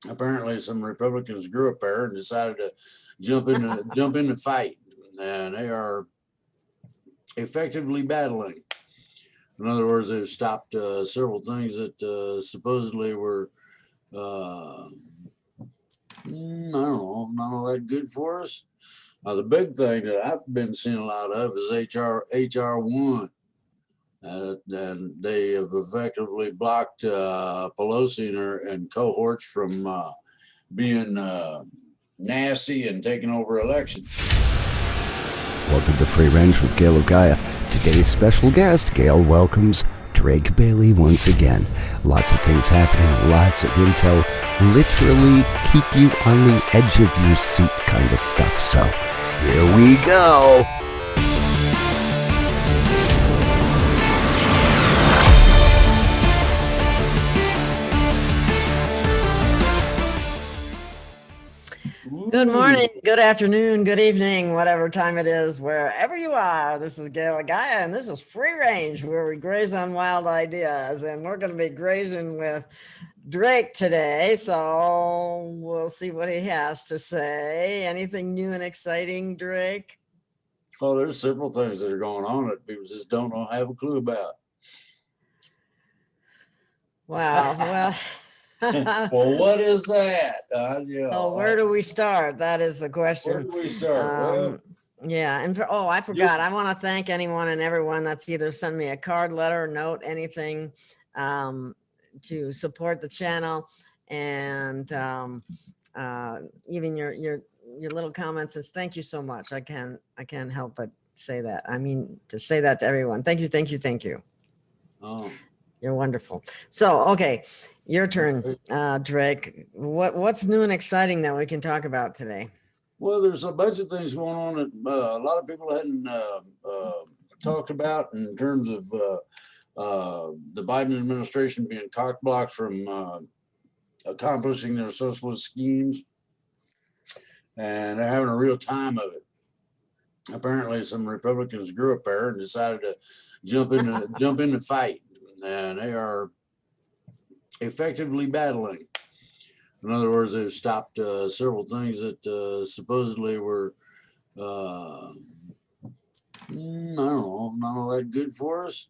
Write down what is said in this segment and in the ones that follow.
apparently some Republicans grew up there and decided to jump in the fight, and they are effectively battling. In other words, they've stopped several things that supposedly were, I don't know, not all that good for us. The big thing that I've been seeing a lot of is HR1. And they have effectively blocked Pelosi and cohorts from being nasty and taking over elections. Welcome to Free Range with Gail of Gaia. Today's special guest, Gail, welcomes Drake Bailey once again. Lots of things happening, lots of intel, literally keep you on the edge of your seat kind of stuff. So, here we go. Good morning, good afternoon, good evening, whatever time it is, wherever you are. This is Gail of Gaia, and this is Free Range, where we graze on wild ideas. And we're going to be grazing with Drake today, so we'll see what he has to say. Anything new and exciting, Drake? Oh, there's several things that are going on that people just don't have a clue about. Wow, well... Well, what is that? Where do we start? That is the question. Where do we start? Yeah, and I forgot. I want to thank anyone and everyone that's either sent me a card, letter, note, anything to support the channel, and even your little comments. Is thank you so much. I can't help but say that. I mean, to say that to everyone. Thank you. Oh. You're wonderful. So, okay, your turn, Drake. What's new and exciting that we can talk about today? Well, there's a bunch of things going on that a lot of people hadn't talked about in terms of the Biden administration being cock-blocked from accomplishing their socialist schemes, and they're having a real time of it. Apparently, some Republicans grew up there and decided to jump in the fight. And they are effectively battling. In other words, they've stopped several things that supposedly were, I don't know, not all that good for us.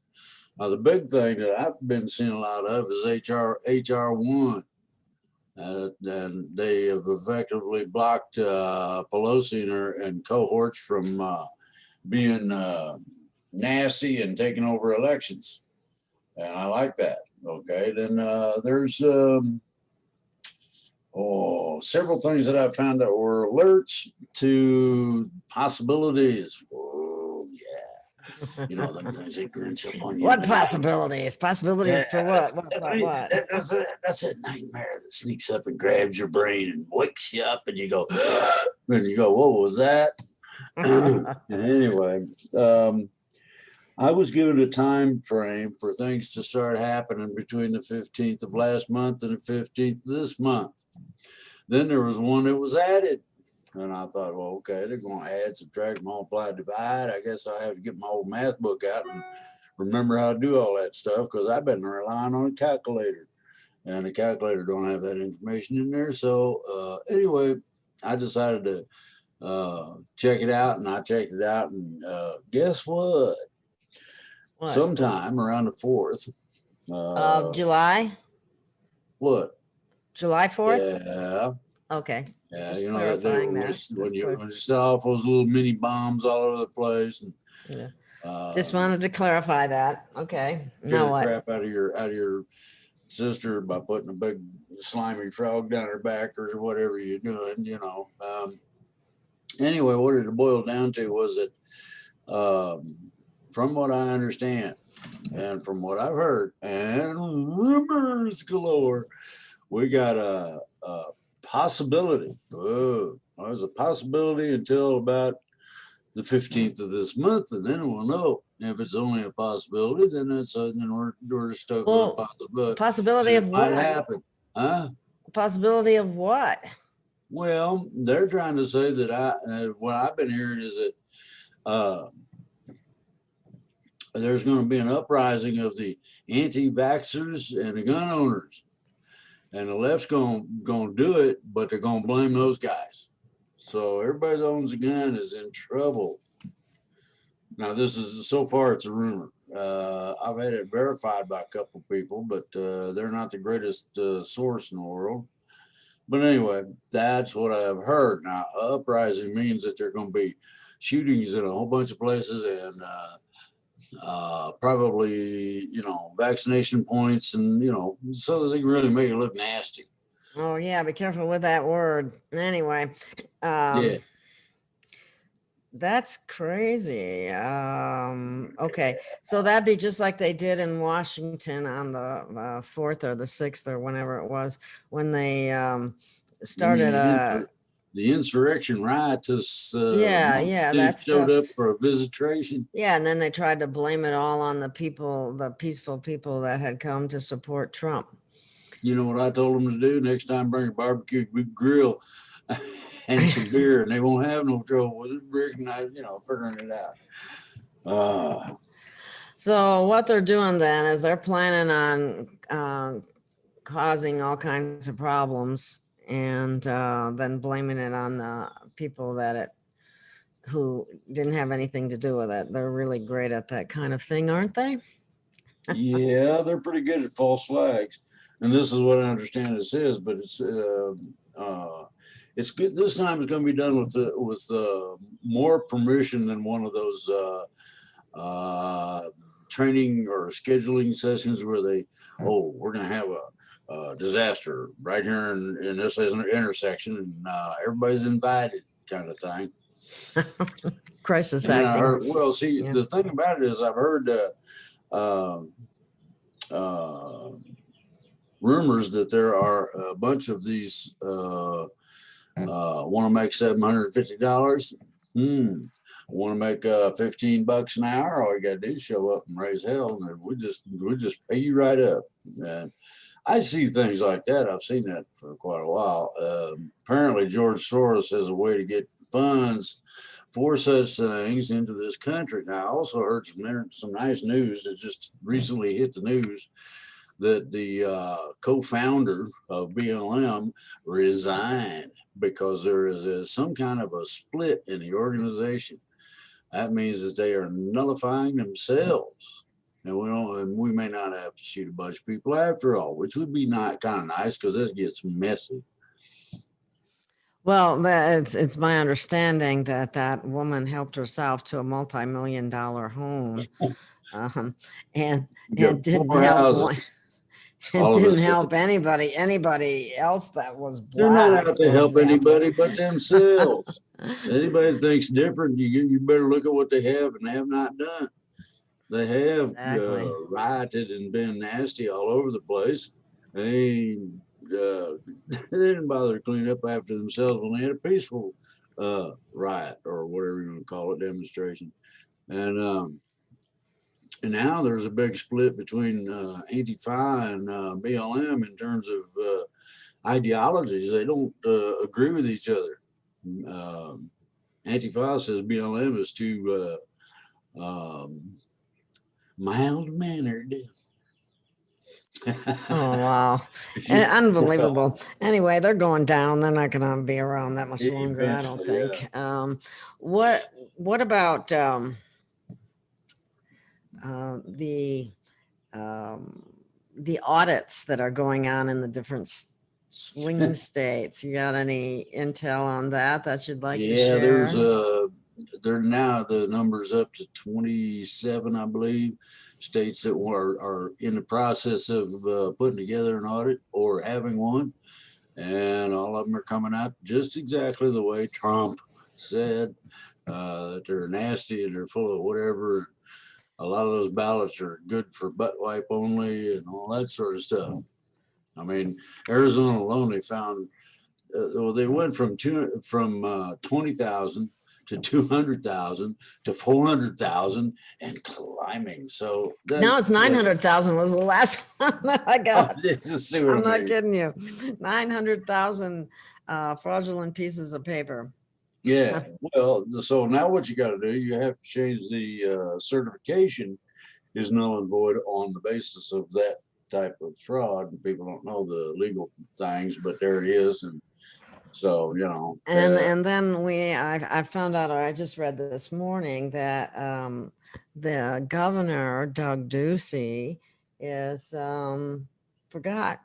The big thing that I've been seeing a lot of is HR1. And they have effectively blocked Pelosi and cohorts from being nasty and taking over elections. And I like that. Okay, then there's several things that I found that were alerts to possibilities. Oh yeah, you know them things that grinch up on you. What possibilities? Possibilities for what? What? That's a nightmare that sneaks up and grabs your brain and wakes you up, and you go, and you go, what was that? Anyway. I was given a time frame for things to start happening between the 15th of last month and the 15th of this month. Then there was one that was added. And I thought, well, okay, they're going to add, subtract, multiply, divide. I guess I have to get my old math book out and remember how to do all that stuff, because I've been relying on a calculator. And the calculator don't have that information in there. So anyway, I decided to check it out, and I checked it out. And guess what? Sometime around the 4th of July. What? July 4th? Yeah. Okay. Yeah, just you know, when you set off those little mini bombs all over the place. And just wanted to clarify that. Okay. Now what? Crap out of your sister by putting a big slimy frog down her back or whatever you're doing, you know. Anyway, what it boiled down to was that from what I understand, and from what I've heard, and rumors galore, we got a possibility. Oh, there's a possibility until about the 15th of this month, and then we'll know. If it's only a possibility, then we're stuck with a possibility. Possibility of what? Might happen, huh? Possibility of what? Well, they're trying to say that what I've been hearing is that there's going to be an uprising of the anti-vaxxers and the gun owners. and the left's gonna do it, but they're gonna blame those guys. So everybody that owns a gun is in trouble. Now, this is, so far it's a rumor. I've had it verified by a couple of people, but they're not the greatest source in the world. But anyway, that's what I've heard. Now, uprising means that there are going to be shootings in a whole bunch of places, and probably, vaccination points, and, so they can really make it look nasty. Oh yeah, be careful with that word. Anyway, Yeah. that's crazy. Okay, so that'd be just like they did in Washington on the 4th or the 6th or whenever it was, when they started the insurrection riotous yeah, that showed stuff. up for a visitation. Yeah, and then they tried to blame it all on the people, the peaceful people that had come to support Trump. You know what I told them to do? Next time, bring a barbecue grill and some beer, and they won't have no trouble with it. Figuring it out. So what they're doing then is they're planning on causing all kinds of problems, and then blaming it on the people who didn't have anything to do with it. They're really great at that kind of thing, aren't they? Yeah, they're pretty good at false flags. And this is what I understand this is, but it's good. This time it's going to be done with more permission than one of those training or scheduling sessions where we're going to have a disaster right here in this intersection, and everybody's invited, kind of thing. Crisis acting. The thing about it is, I've heard rumors that there are a bunch of these want to make $750. Want to make $15 an hour? All you got to do is show up and raise hell, and we just pay you right up. And I see things like that. I've seen that for quite a while. Apparently, George Soros has a way to get funds for such things into this country. Now, I also heard some nice news that just recently hit the news, that the co-founder of BLM resigned because there is some kind of a split in the organization. That means that they are nullifying themselves, and we may not have to shoot a bunch of people after all, which would be kind of nice, because this gets messy. Well, it's my understanding that woman helped herself to a multi-million-dollar home, and didn't help anybody else that was black. They're not out to help anybody but themselves. Anybody that thinks different, you better look at what they have and have not done. They have rioted and been nasty all over the place. They didn't bother to clean up after themselves when they had a peaceful riot, or whatever you want to call it, demonstration. And now there's a big split between Antifa and BLM in terms of ideologies. They don't agree with each other. Antifa says BLM is too mild-mannered. Oh, wow. Unbelievable. Anyway, they're going down. They're not going to be around that much longer, I don't think. Yeah. What about the audits that are going on in the different swing states? You got any intel on that you'd like to share? Yeah, there's now the numbers up to 27, I believe, states that are in the process of putting together an audit or having one, and all of them are coming out just exactly the way Trump said, that they're nasty and they're full of whatever. A lot of those ballots are good for butt wipe only and all that sort of stuff. I mean, Arizona alone, they found, they went from 20,000 to 200,000 to 400,000 and climbing. So now it's 900,000 was the last one that I got. I'm not kidding you. 900,000 fraudulent pieces of paper. Yeah. Well, so now what you got to do, you have to change the certification is null and void on the basis of that type of fraud, and people don't know the legal things, but there it is. And so, you know, And then I found out, or I just read this morning that the governor, Doug Ducey, is forgot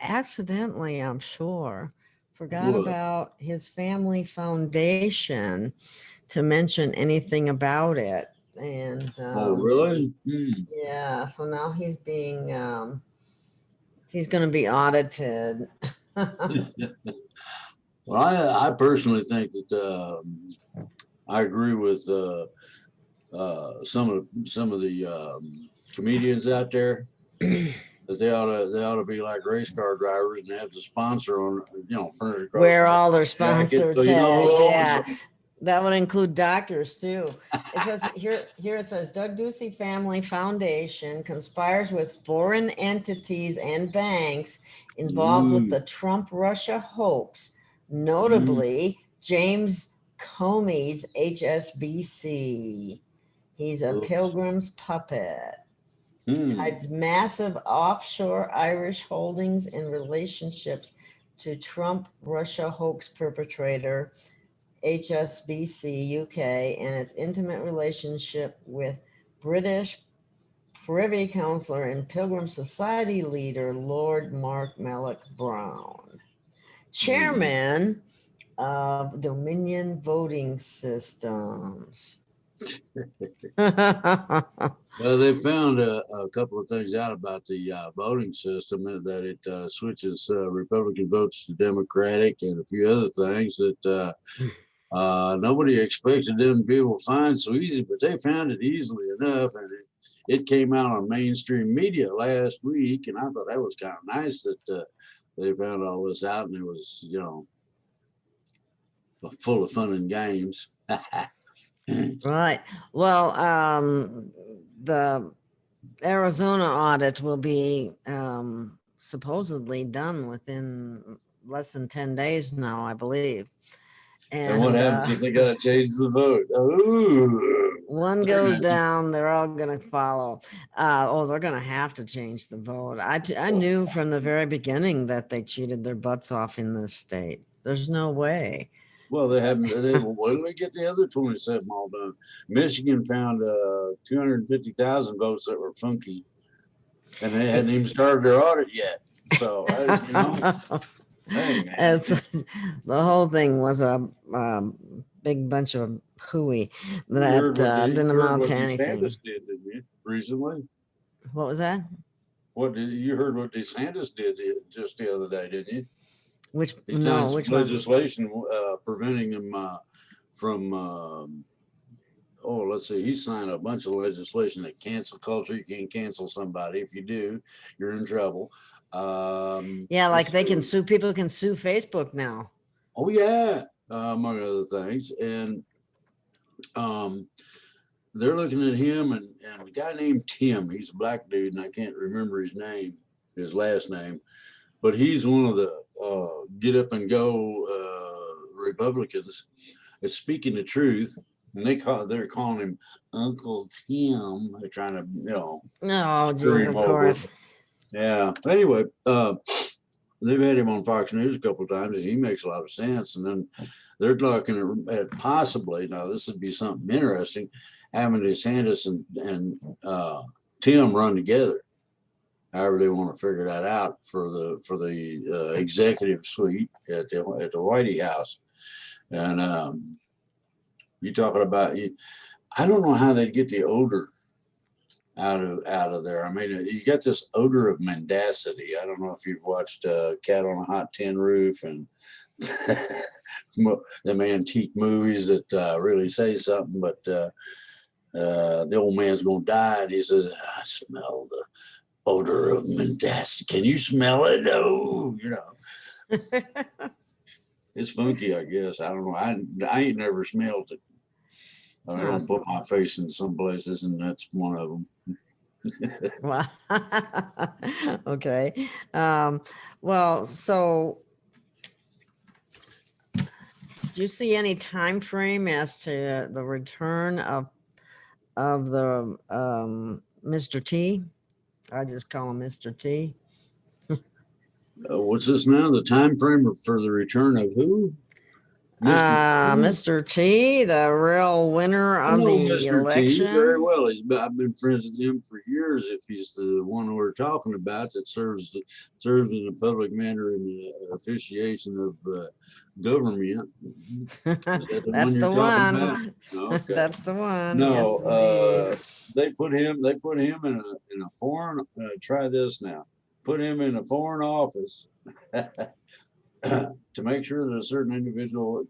accidentally, I'm sure, forgot what? about his family foundation to mention anything about it. And Oh, really? Hmm. yeah, so now he's being he's going to be audited. Well, I personally think that I agree with some of the comedians out there that they ought to be like race car drivers and have the sponsor on, you know, printed across Wear the all their jacket, sponsor so you know tags. who owns Yeah. them. That would include doctors too. It says here it says Doug Ducey Family Foundation conspires with foreign entities and banks involved with Ooh, the Trump Russia hoax, mm, notably James Comey's HSBC. He's a oops. pilgrim's puppet. Hmm. Hides massive offshore Irish holdings and relationships to Trump Russia hoax perpetrator HSBC UK and its intimate relationship with British Privy Councillor and Pilgrim Society leader Lord Mark Malloch Brown, Mm. chairman of Dominion Voting Systems. Well, they found a couple of things out about the voting system, and that it switches Republican votes to Democratic, and a few other things that nobody expected them to be able to find so easy, but they found it easily enough. And it came out on mainstream media last week. And I thought that was kind of nice that they found all this out, and it was, you know, full of fun and games. Right. Well, the Arizona audit will be supposedly done within less than 10 days now, I believe. And what And happens if they got to change the vote? Ooh, one they're goes gonna, down, they're all going to follow. Oh, they're going to have to change the vote. I knew from the very beginning that they cheated their butts off in this state. There's no way. well, they haven't. When do we get the other 27 all done? Michigan found 250,000 votes that were funky, and they hadn't even started their audit yet. So, you know, hey, man. It's, the whole thing was a big bunch of hooey that You didn't heard amount what to DeSantis anything. did, didn't you, recently? What was that? What did you heard what DeSantis did just the other day, didn't you? Which He signed some which one? legislation preventing him from oh, let's see, he signed a bunch of legislation that cancel culture. You can't cancel somebody. If you do, you're in trouble. Yeah, like Let's they can see. sue, people can sue Facebook now. Oh yeah, among other things. And um, they're looking at him and a guy named Tim. He's a black dude, and I can't remember his name, his last name, but he's one of the get up and go Republicans. Is speaking the truth, and they're calling him Uncle Tim. They're trying to, you know, Oh, screw geez, him of over. course. Yeah. Anyway, they've had him on Fox News a couple of times, and he makes a lot of sense. And then they're looking at possibly, now this would be something interesting, having DeSantis and Tim run together. However, they want to figure that out for the executive suite at the White House. And you talking about you? I don't know how they'd get the odor out of there. I mean, you got this odor of mendacity. I don't know if you've watched Cat on a Hot Tin Roof and them antique movies that really say something, but the old man's gonna die, and he says, "I smell the odor of mendacity. Can you smell it? Oh, you know, it's funky. I guess I don't know. I ain't never smelled it. I mean, I don't put my face in some places, and that's one of them. Wow. Okay. Well, so do you see any time frame as to the return of the Mr. T? I just call him Mr. T. What's this now? The time frame for the return of who? Mr. T? Mr. T, the real winner I of know the Mr. T very election. well. I've been friends with him for years. If he's the one we're talking about that serves in a public manner in the officiation of government. Is that the one That's you're the talking about? one. Okay. That's the one. Yes, No, indeed. they put him in a foreign. Try this now. Put him in a foreign office to make sure that a certain individual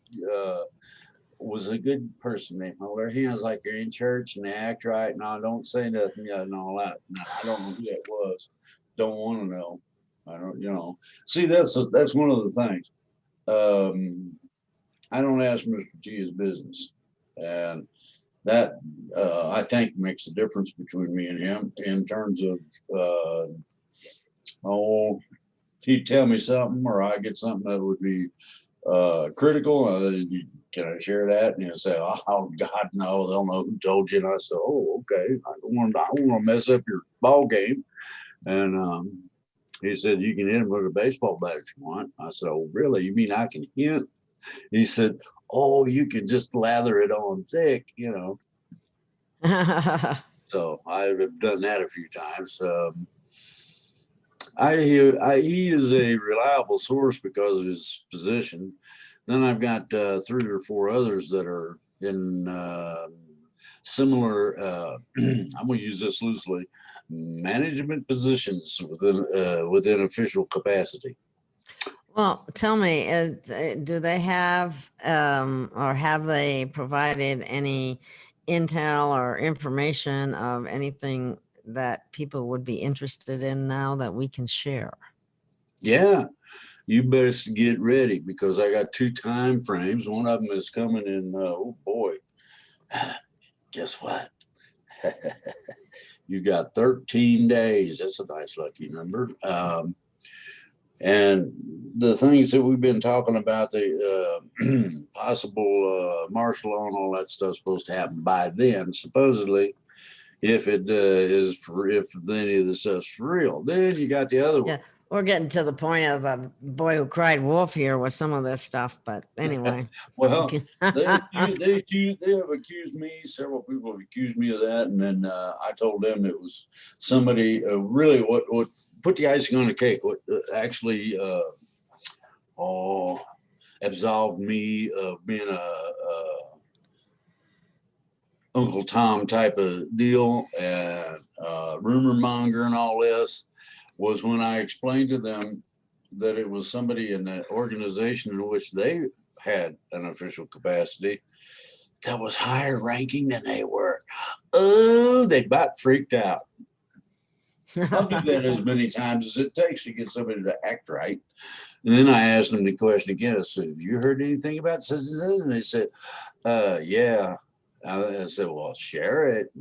was a good person. They hold their hands like you're in church and they act right. No, don't say nothing yet and all that. No, I don't know who that was. Don't want to know. I don't, See, that's one of the things. I don't ask Mr. T his business, and that I think makes a difference between me and him in terms of he'd tell me something or I get something that would be critical. Can I share that? And he'll say, "Oh God, no, they'll know who told you." And I said, "Oh, okay. I don't want to mess up your ball game." And he said, "You can hit him with a baseball bat if you want." I said, "Oh, really? You mean I can hit?" He said, "Oh, you can just lather it on thick, So I've done that a few times. He is a reliable source because of his position. Then I've got 3 or 4 others that are in similar. I'm going to use this loosely. Management positions within official capacity. Well, tell me, do they have or have they provided any intel or information of anything that people would be interested in now that we can share? Yeah, you best get ready because I got 2 time frames. One of them is coming in. Oh boy, guess what? You got 13 days. That's a nice lucky number. And the things that we've been talking about, the possible martial law and all that stuff supposed to happen by then, supposedly, if it if any of the stuff's for real. Then you got the other one. Yeah, we're getting to the point of the boy who cried wolf here with some of this stuff, but anyway. Well, they have accused me. Several people have accused me of that, and then I told them it was somebody really what put the icing on the cake. What actually absolved me of being a Uncle Tom type of deal and rumor monger and all this was when I explained to them that it was somebody in the organization in which they had an official capacity that was higher ranking than they were. Oh, they about freaked out. I'll do that as many times as it takes to get somebody to act right. And then I asked them the question again. I said, "Have you heard anything about such and such?" And they said, "Yeah." I said, "Well, share it."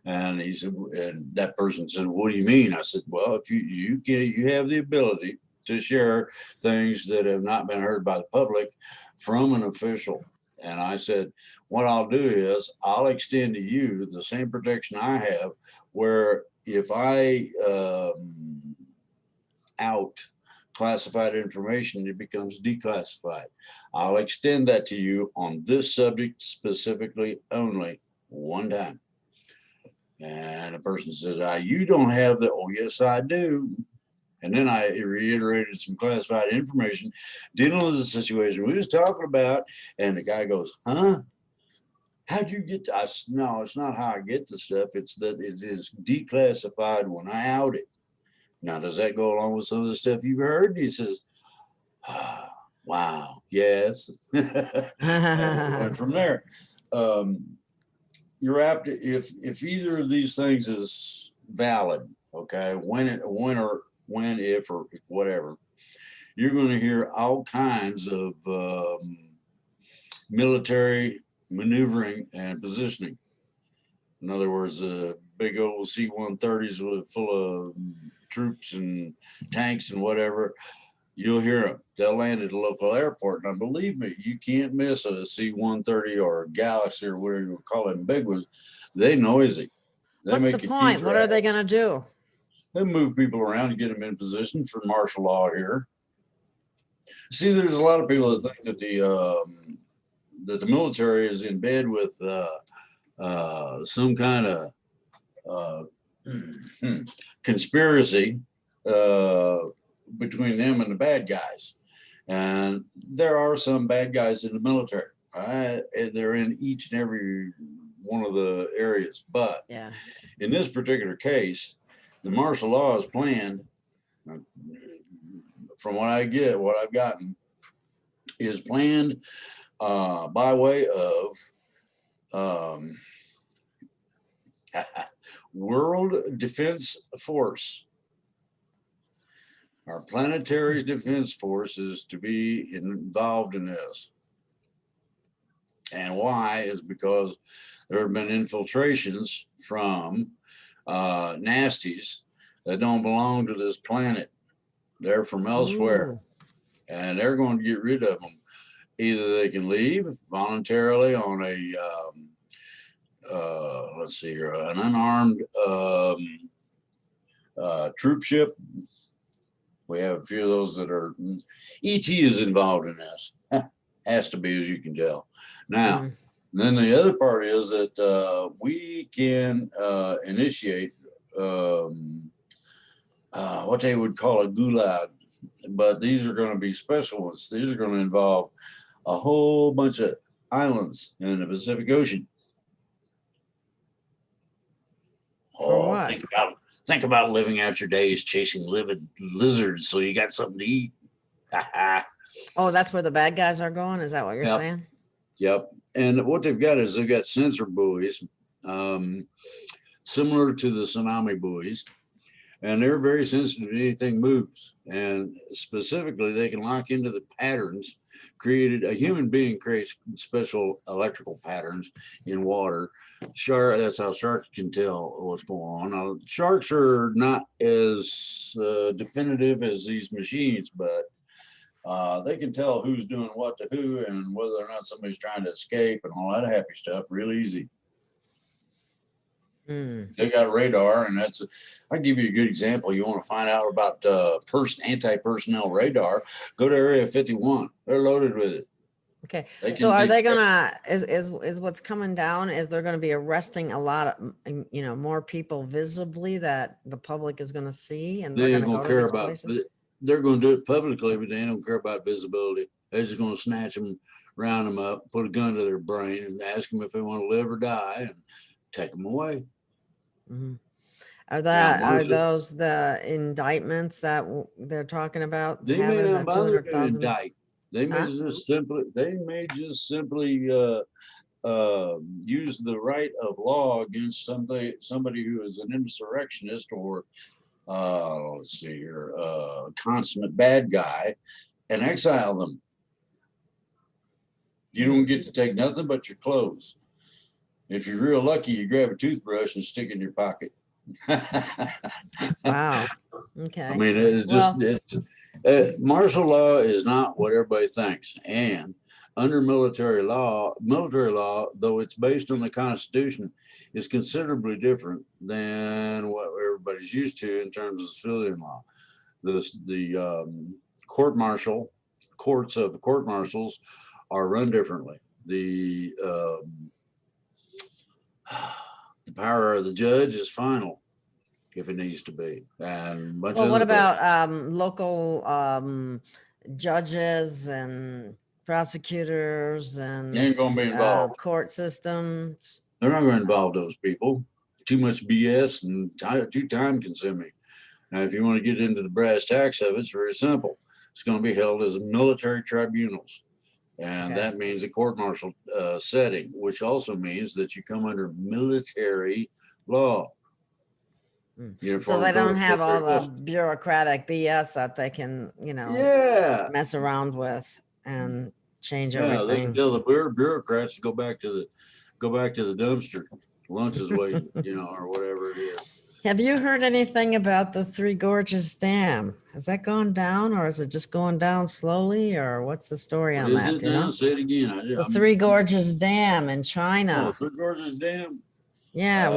And he said, and that person said, "What do you mean?" I said, "Well, if you have the ability to share things that have not been heard by the public from an official." And I said, "What I'll do is I'll extend to you the same protection I have, where if I out classified information, it becomes declassified. I'll extend that to you on this subject specifically only one time." And the person said, "You don't have that." "Oh, yes, I do." And then I reiterated some classified information dealing with the situation we was talking about. And the guy goes, "Huh? How'd you get I said, "No, it's not how I get the stuff. It's that it is declassified when I out it." Now, does that go along with some of the stuff you've heard? And he says, "Wow, yes." And from there, you're apt to, if either of these things is valid, okay, when, if, or whatever, you're going to hear all kinds of military maneuvering and positioning. In other words, big old C-130s full of troops and tanks and whatever. You'll hear them. They'll land at a local airport. Now, believe me, you can't miss a C-130 or a Galaxy or whatever you call them big ones. They noisy. They What's the make your point? teeth What are they rattle. going to do? They move people around to get them in position for martial law here. See, there's a lot of people that think that the military is in bed with some kind of conspiracy between them and the bad guys. And there are some bad guys in the military. They're in each and every one of the areas. But Yeah. in this particular case, the martial law is planned, from what I've gotten, is planned by way of World Defense Force. Our planetary defense force is to be involved in this. And why is because there have been infiltrations from nasties that don't belong to this planet. They're from elsewhere. Ooh. And they're going to get rid of them. Either they can leave voluntarily on a let's see here, an unarmed troop ship. We have a few of those that are, ET is involved in this. Has to be, as you can tell. Now, then the other part is that we can initiate what they would call a gulag, but these are going to be special ones. These are going to involve a whole bunch of islands in the Pacific Ocean. For what? Think about living out your days chasing living lizards so you got something to eat. Oh, that's where the bad guys are going? Is that what you're saying? Yep. And what they've got is they've got sensor buoys, similar to the tsunami buoys, and they're very sensitive to anything moves. And specifically, they can lock into the patterns created. A human being creates special electrical patterns in water. That's how sharks can tell what's going on. Now, sharks are not as definitive as these machines, but they can tell who's doing what to who and whether or not somebody's trying to escape and all that happy stuff real easy. They got radar, and I'll give you a good example. You want to find out about anti-personnel radar, go to Area 51. They're loaded with it. Okay. So are they gonna, is what's coming down, is they're gonna be arresting a lot of, more people visibly that the public is gonna see, and they they're ain't gonna gonna go care to these about places? They're going to do it publicly, but they don't care about visibility. They're just going to snatch them, round them up, put a gun to their brain, and ask them if they want to live or die, and take them away. Are those the indictments that they're talking about? They may not bother to 200,000. indict. They may just simply use the right of law against somebody who is an insurrectionist or let's see here, consummate bad guy, and exile them. You don't get to take nothing but your clothes. If you're real lucky, you grab a toothbrush and stick it in your pocket. Wow. Okay. I mean, it's just, martial law is not what everybody thinks. And under military law, though it's based on the Constitution, is considerably different than what everybody's used to in terms of civilian law. The courts of the court martials are run differently. The power of the judge is final if it needs to be. And what about local judges and prosecutors and they ain't gonna be involved. Court systems? They're not going to involve those people. Too much BS and too time consuming. Now, if you want to get into the brass tacks of it, it's very simple. It's going to be held as military tribunals. And that means a court-martial setting, which also means that you come under military law. So they don't have all the bureaucratic BS that they can, mess around with and change everything. They can tell the bureaucrats to go back to the dumpster. Lunch is waiting, or whatever it is. Have you heard anything about the Three Gorges Dam? Has that gone down, or is it just going down slowly, or what's the story on that? Say it again. The Three Gorges Dam in China. Oh, Three Gorges Dam? Yeah.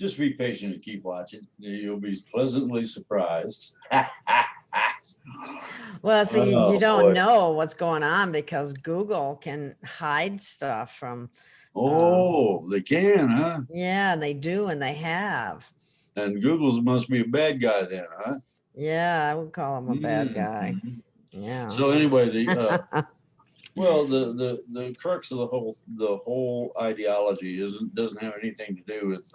just be patient and keep watching. You'll be pleasantly surprised. Well, see, Oh, you don't boy. know what's going on because Google can hide stuff from, Oh, they can, huh? yeah, they do, and they have. And Google's must be a bad guy then, huh? Yeah, I would call him a bad guy. Mhm. Yeah. So anyway, well, the crux of the whole ideology doesn't have anything to do with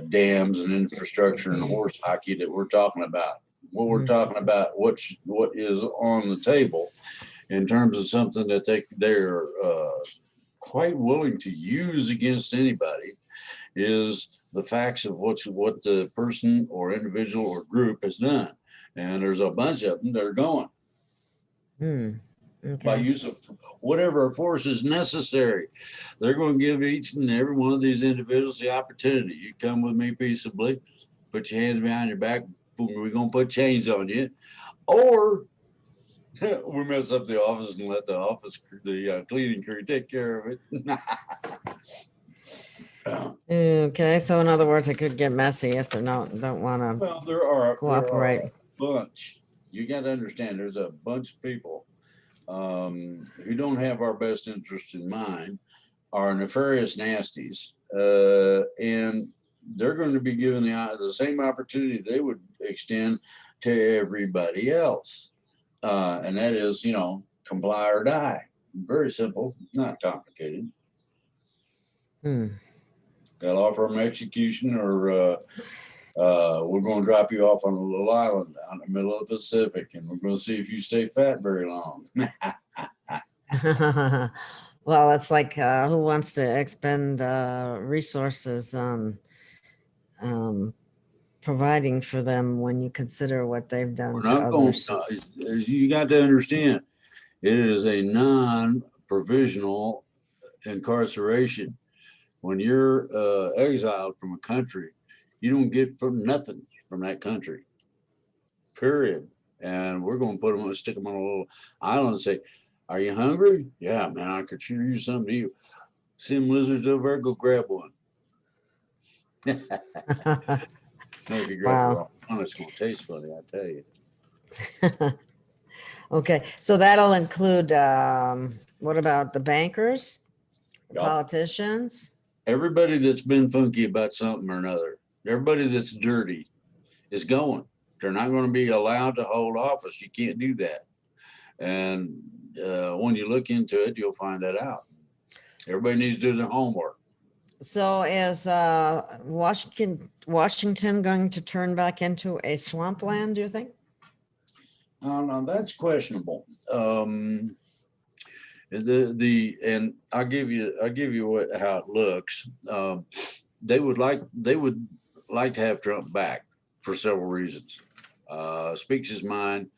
dams and infrastructure and horse hockey that we're talking about. What we're talking about, what is on the table in terms of something that they're quite willing to use against anybody, is the facts of what the person or individual or group has done. And there's a bunch of them that are going by Okay. use of whatever force is necessary. They're going to give each and every one of these individuals the opportunity. You come with me peaceably, put your hands behind your back, boom, we're going to put chains on you. Or we mess up the office and let the cleaning crew take care of it. Okay. So in other words, it could get messy if they don't want to Well, there are cooperate. a bunch. You got to understand, there's a bunch of people who don't have our best interest in mind, are nefarious nasties, and they're going to be given the same opportunity they would extend to everybody else, and that is, comply or die. Very simple, not complicated. They'll offer them execution, or we're going to drop you off on a little island out in the middle of the Pacific, and we're going to see if you stay fat very long. Well, it's like who wants to expend resources on providing for them when you consider what they've done We're to not going. others. You got to understand, it is a non-provisional incarceration. When you're exiled from a country, you don't get from nothing from that country. Period. And we're going to put them, stick them on a little island and say, "Are you hungry? Yeah, man, I could sure use something to eat. See them lizards over there? Go grab one." If you grab the Wow. wrong one, it's going to taste funny, I tell you. Okay, so that'll include what about the bankers, the Yup. politicians? Everybody that's been funky about something or another, everybody that's dirty is going. They're not going to be allowed to hold office. You can't do that. And when you look into it, you'll find that out. Everybody needs to do their homework. So is Washington going to turn back into a swampland, do you think? No, that's questionable. And I'll give you how it looks. They would like to have Trump back for several reasons. Speaks his mind,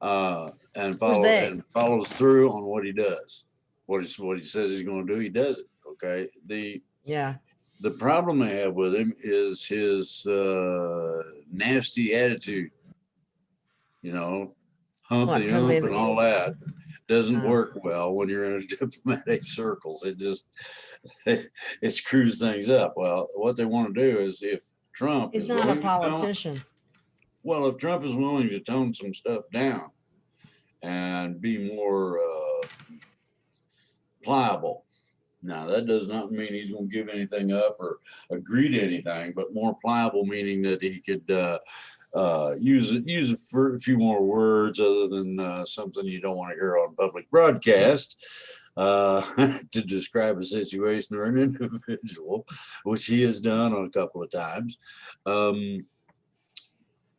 and follows through on what he does. What he says he's going to do, he does it. Okay. The problem I have with him is his nasty attitude. Hump and all that doesn't work well when you're in diplomatic circles. It screws things up. Well, what they want to do is, if Trump He's not a politician. If Trump is willing to tone some stuff down and be more pliable. Now, that does not mean he's going to give anything up or agree to anything, but more pliable, meaning that he could use it for a few more words other than something you don't want to hear on public broadcast to describe a situation or an individual, which he has done on a couple of times.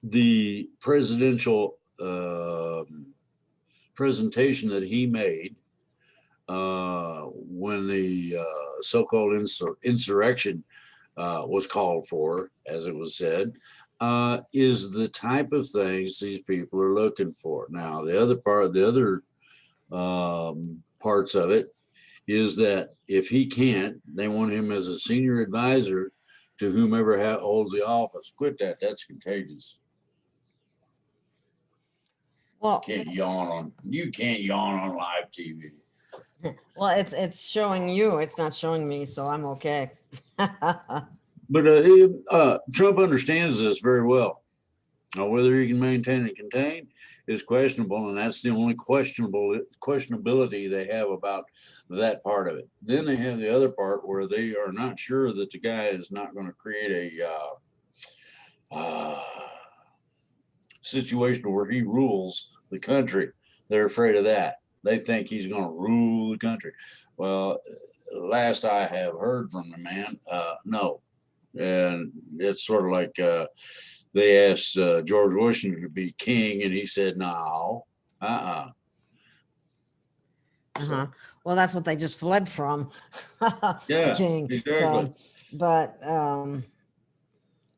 The presidential presentation that he made when the so-called insurrection was called for, as it was said, is the type of things these people are looking for. Now, the other parts of it is that if he can't, they want him as a senior advisor to whomever holds the office. Quit that. That's contagious. Well, you can't yawn on live TV. Well, it's showing you. It's not showing me, so I'm okay. Trump understands this very well. Now, whether he can maintain and contain is questionable, and that's the only questionability they have about that part of it. Then they have the other part where they are not sure that the guy is not going to create a situation where he rules the country. They're afraid of that. They think he's going to rule the country. Well, last I have heard from the man, no. And it's sort of like they asked George Washington to be king, and he said, no, Uh-huh. Well, that's what they just fled from. Yeah, the king. exactly. So, but,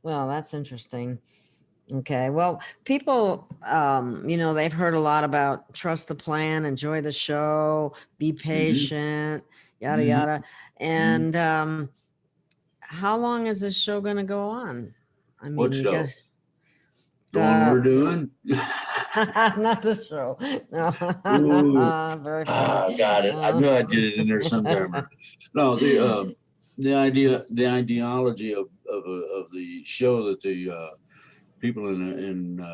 well, that's interesting. Okay. Well, people, they've heard a lot about trust the plan, enjoy the show, be patient, yada, Mhm. yada. And how long is this show going to go on? I What you show? got- The one we're doing? not the show. No. Ooh. Very funny. Got it. I knew I'd get it in there sometime. No, the ideology of the show that the people in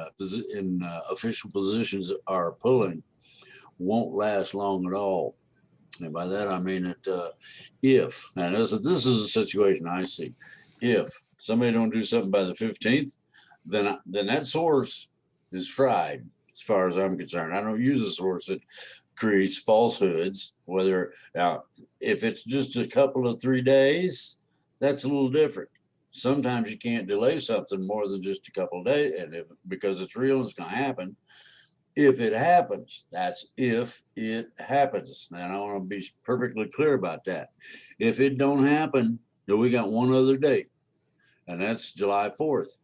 official positions are pulling won't last long at all. And by that I mean that if, and this is a situation I see, if somebody don't do something by the 15th, then that source is fried. As far as I'm concerned, I don't use a source that creates falsehoods. Whether now, if it's just a couple of 3 days, that's a little different. Sometimes you can't delay something more than just a couple of days, and because it's real, it's going to happen. If it happens, that's if it happens. And I want to be perfectly clear about that. If it don't happen, then we got one other date, and that's July 4th.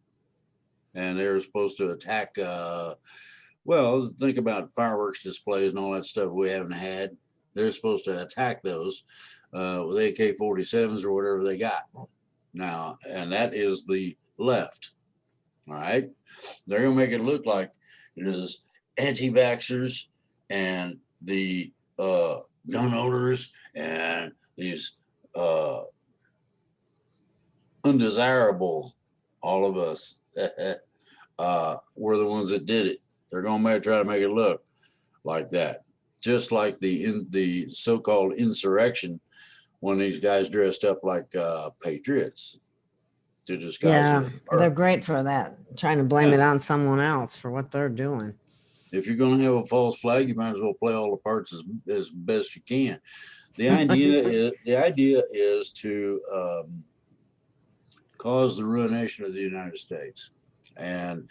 And they're supposed to attack, think about fireworks displays and all that stuff we haven't had. They're supposed to attack those with AK-47s or whatever they got. Now, and that is the left. All right. They're going to make it look like it is anti-vaxxers and the gun owners and these undesirable, all of us, were the ones that did it. They're going to try to make it look like that. Just like the so-called insurrection, when these guys dressed up like patriots to disguise. Yeah, they're great for that. Trying to blame it on someone else for what they're doing. If you're going to have a false flag, you might as well play all the parts as best you can. The idea is to cause the ruination of the United States, and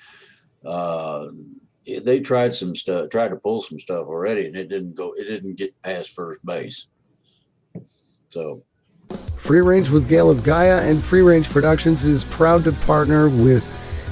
they tried to pull some stuff already, and it didn't get past first base. So, Free Range with Gail of Gaia and Free Range Productions is proud to partner with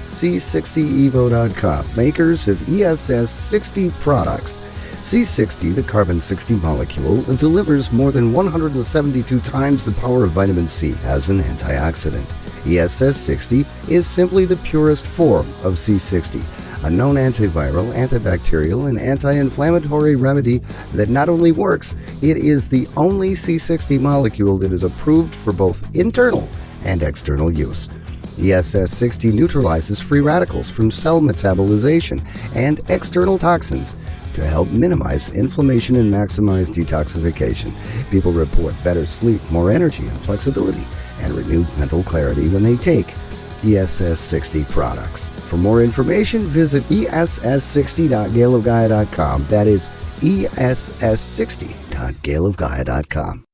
C60evo.com, makers of ESS60 products. C60, the carbon-60 molecule, delivers more than 172 times the power of vitamin C as an antioxidant. ESS60 is simply the purest form of C60, a known antiviral, antibacterial, and anti-inflammatory remedy that not only works, it is the only C60 molecule that is approved for both internal and external use. ESS60 neutralizes free radicals from cell metabolization and external toxins to help minimize inflammation and maximize detoxification. People report better sleep, more energy and flexibility, and renewed mental clarity when they take ESS60 products. For more information, visit ess60.gailofgaia.com. That is ess60.gailofgaia.com.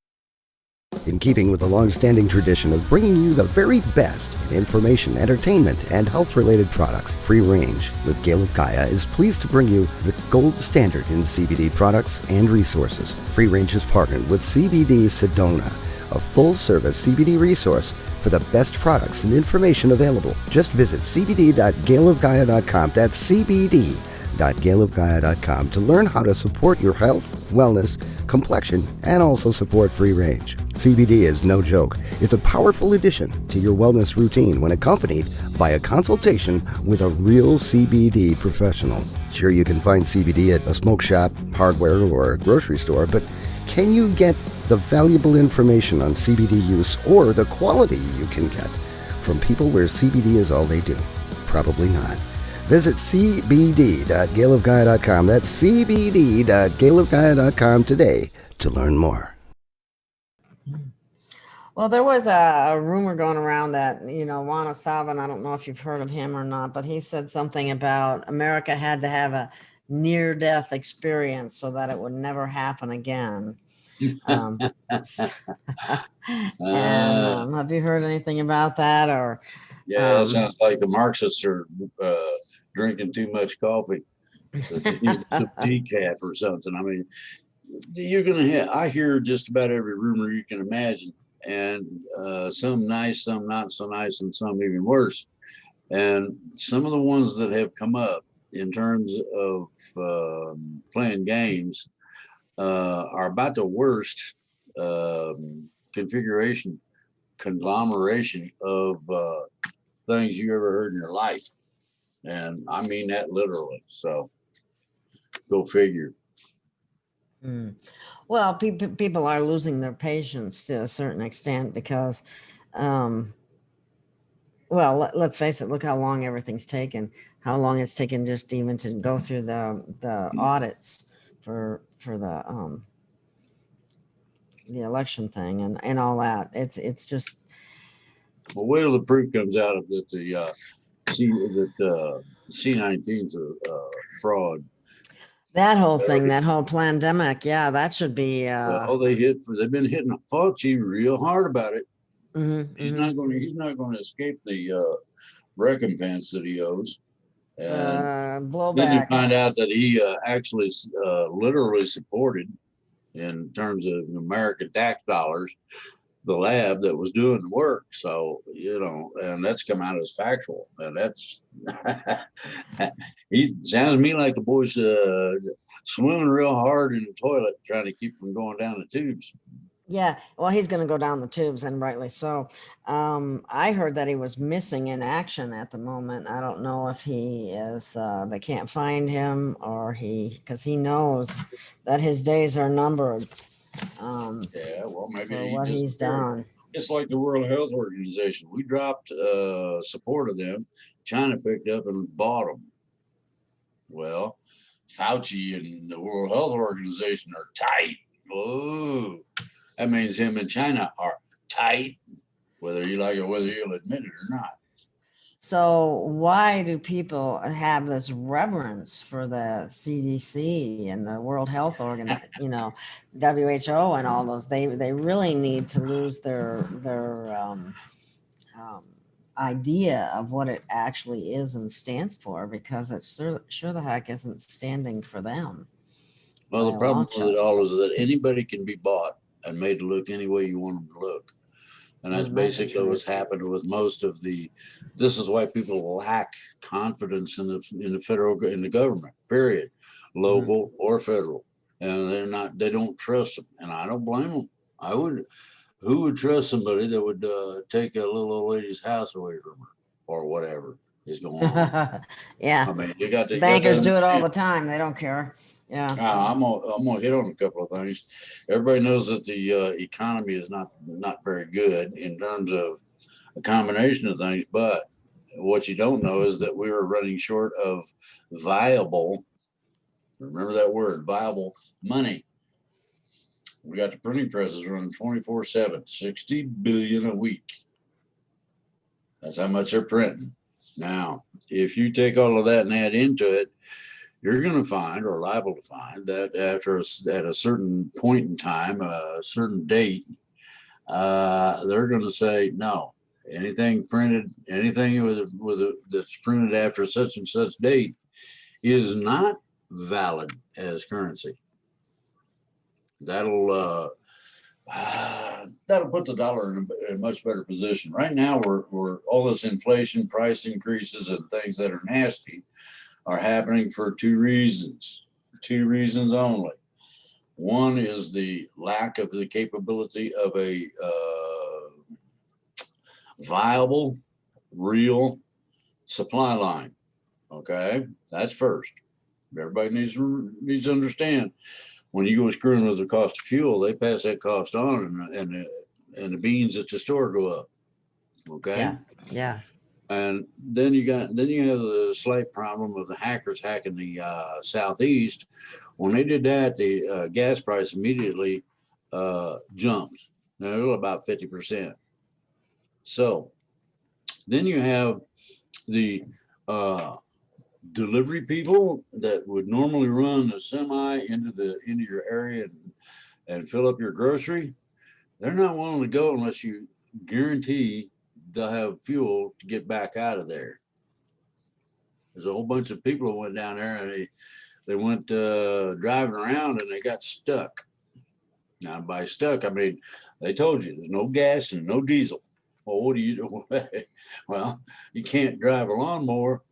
In keeping with the long-standing tradition of bringing you the very best in information, entertainment, and health-related products, Free Range with Gail of Gaia is pleased to bring you the gold standard in CBD products and resources. Free Range has partnered with CBD Sedona, a full-service CBD resource for the best products and information available. Just visit cbd.gailofgaia.com. That's cbd.gailofgaia.com to learn how to support your health, wellness, complexion, and also support Free Range. CBD is no joke. It's a powerful addition to your wellness routine when accompanied by a consultation with a real CBD professional. Sure, you can find CBD at a smoke shop, hardware, or a grocery store, but can you get the valuable information on CBD use or the quality you can get from people where CBD is all they do? Probably not. Visit cbd.gailofgaia.com. That's cbd.gailofgaia.com today to learn more. Well, there was a rumor going around that, Juan Saban, I don't know if you've heard of him or not, but he said something about America had to have a near-death experience so that it would never happen again. And have you heard anything about that? Or yeah, that sounds like the Marxists are drinking too much coffee. It's a decaf or something. I mean, you're gonna have. I hear just about every rumor you can imagine, and some nice, some not so nice, and some even worse. And some of the ones that have come up in terms of playing games are about the worst conglomeration of things you ever heard in your life. And I mean that literally. So go figure. Well, people are losing their patience to a certain extent because, well, let's face it, look how long everything's taken, how long it's taken just even to go through the audits for the election thing and all that. It's just. Well, wait till the proof comes out of that the C-19's a fraud. That whole thing, that whole pandemic, yeah, that should be. Well, they've been hitting Fauci real hard about it. He's not going to escape the recompense that he owes. And blowback. Then you find out that he actually literally supported, in terms of American tax dollars, the lab that was doing the work. So, and that's come out as factual. And that's, he sounds to me like the boy's swimming real hard in the toilet, trying to keep from going down the tubes. Yeah, well, he's going to go down the tubes, and rightly so. I heard that he was missing in action at the moment. I don't know if he is, they can't find him, or because he knows that his days are numbered. Yeah, well, maybe for what he's done. It's like the World Health Organization. We dropped support of them. China picked up and bought them. Well, Fauci and the World Health Organization are tight. Oh, that means him and China are tight, whether you like it, whether you'll admit it or not. So why do people have this reverence for the CDC and the World Health Organization, WHO and all those? They really need to lose their idea of what it actually is and stands for, because it sure the heck isn't standing for them. Well, the problem with it all is that anybody can be bought and made to look any way you want them to look. And that's basically what's happened with most of this is why people lack confidence in the government, period, local or federal. And they don't trust them. And I don't blame them. Who would trust somebody that would take a little old lady's house away from her or whatever is going on? Yeah. I mean, bankers do it all the time. They don't care. Yeah. I'm gonna hit on a couple of things. Everybody knows that the economy is not very good in terms of a combination of things, but what you don't know is that we are running short of viable, remember that word, viable money. We got the printing presses running 24/7, 60 billion a week. That's how much they're printing. Now, if you take all of that and add into it, you're going to find, or liable to find, that at a certain point in time, a certain date, they're going to say no. Anything printed, anything that's printed after such and such date is not valid as currency. That'll put the dollar in a much better position. Right now, we're all this inflation, price increases, and things that are nasty are happening for two reasons only. One is the lack of the capability of a viable, real supply line. Okay, that's first. Everybody needs to understand, when you go screwing with the cost of fuel, they pass that cost on, and the beans at the store go up. Okay. Yeah. Yeah. And then you have the slight problem of the hackers hacking the Southeast. When they did that, the gas price immediately jumped. Now, about 50%. So then you have the delivery people that would normally run a semi into your area and fill up your grocery. They're not willing to go unless you guarantee they'll have fuel to get back out of there. There's a whole bunch of people who went down there and they went driving around and they got stuck. Now, by stuck, I mean, they told you there's no gas and no diesel. Well, what do you do? Well, you can't drive a lawnmower.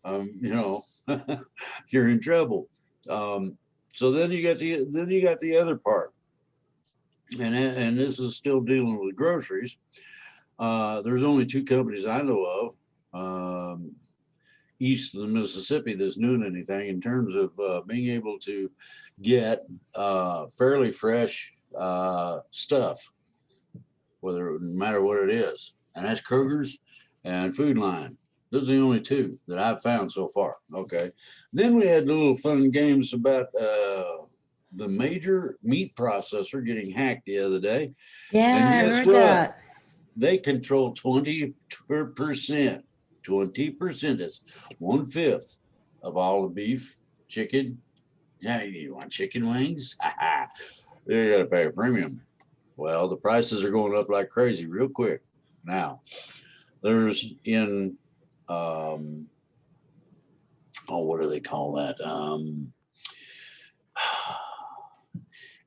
You're in trouble. So then you got the other part, and this is still dealing with groceries. There's only two companies I know of east of the Mississippi that's doing anything in terms of being able to get fairly fresh stuff, no matter what it is, and that's Kroger's and Food Line. Those are the only two that I've found so far. Okay, then we had the little fun games about the major meat processor getting hacked the other day. Yeah, And I guess heard what? that. They control 20%. 20%. That's 1/5 of all the beef, chicken. Yeah, you want chicken wings? You got to pay a premium. Well, the prices are going up like crazy real quick. Now, there's in what do they call that?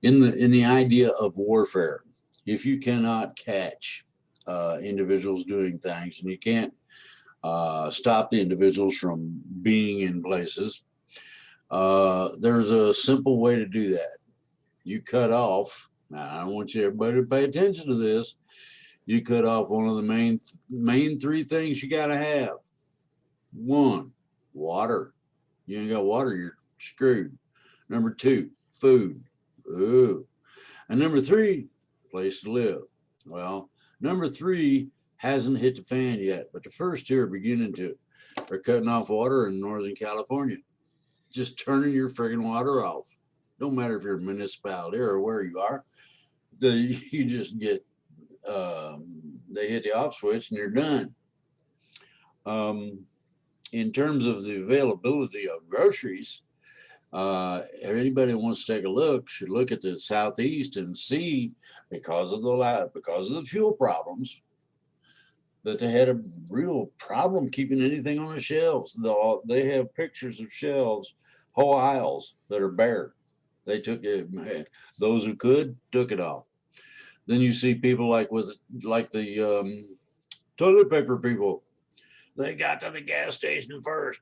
In the idea of warfare, if you cannot catch individuals doing things and you can't stop the individuals from being in places, there's a simple way to do that. You cut off. Now, I want everybody to pay attention to this. You cut off one of the main three things you got to have. One, water. You ain't got water, you're screwed. Number two, food. Ooh. And number three, place to live. Well, number three hasn't hit the fan yet, but the first two are beginning to. They're cutting off water in Northern California. Just turning your friggin' water off. Don't matter if you're a municipality or where you are. You just get, they hit the off switch and you're done. In terms of the availability of groceries, if anybody wants to take a look, should look at the Southeast and see, because of the fuel problems, that they had a real problem keeping anything on the shelves. They have pictures of shelves, whole aisles that are bare. They took it. Those who could took it off. Then you see people like the toilet paper people. They got to the gas station first.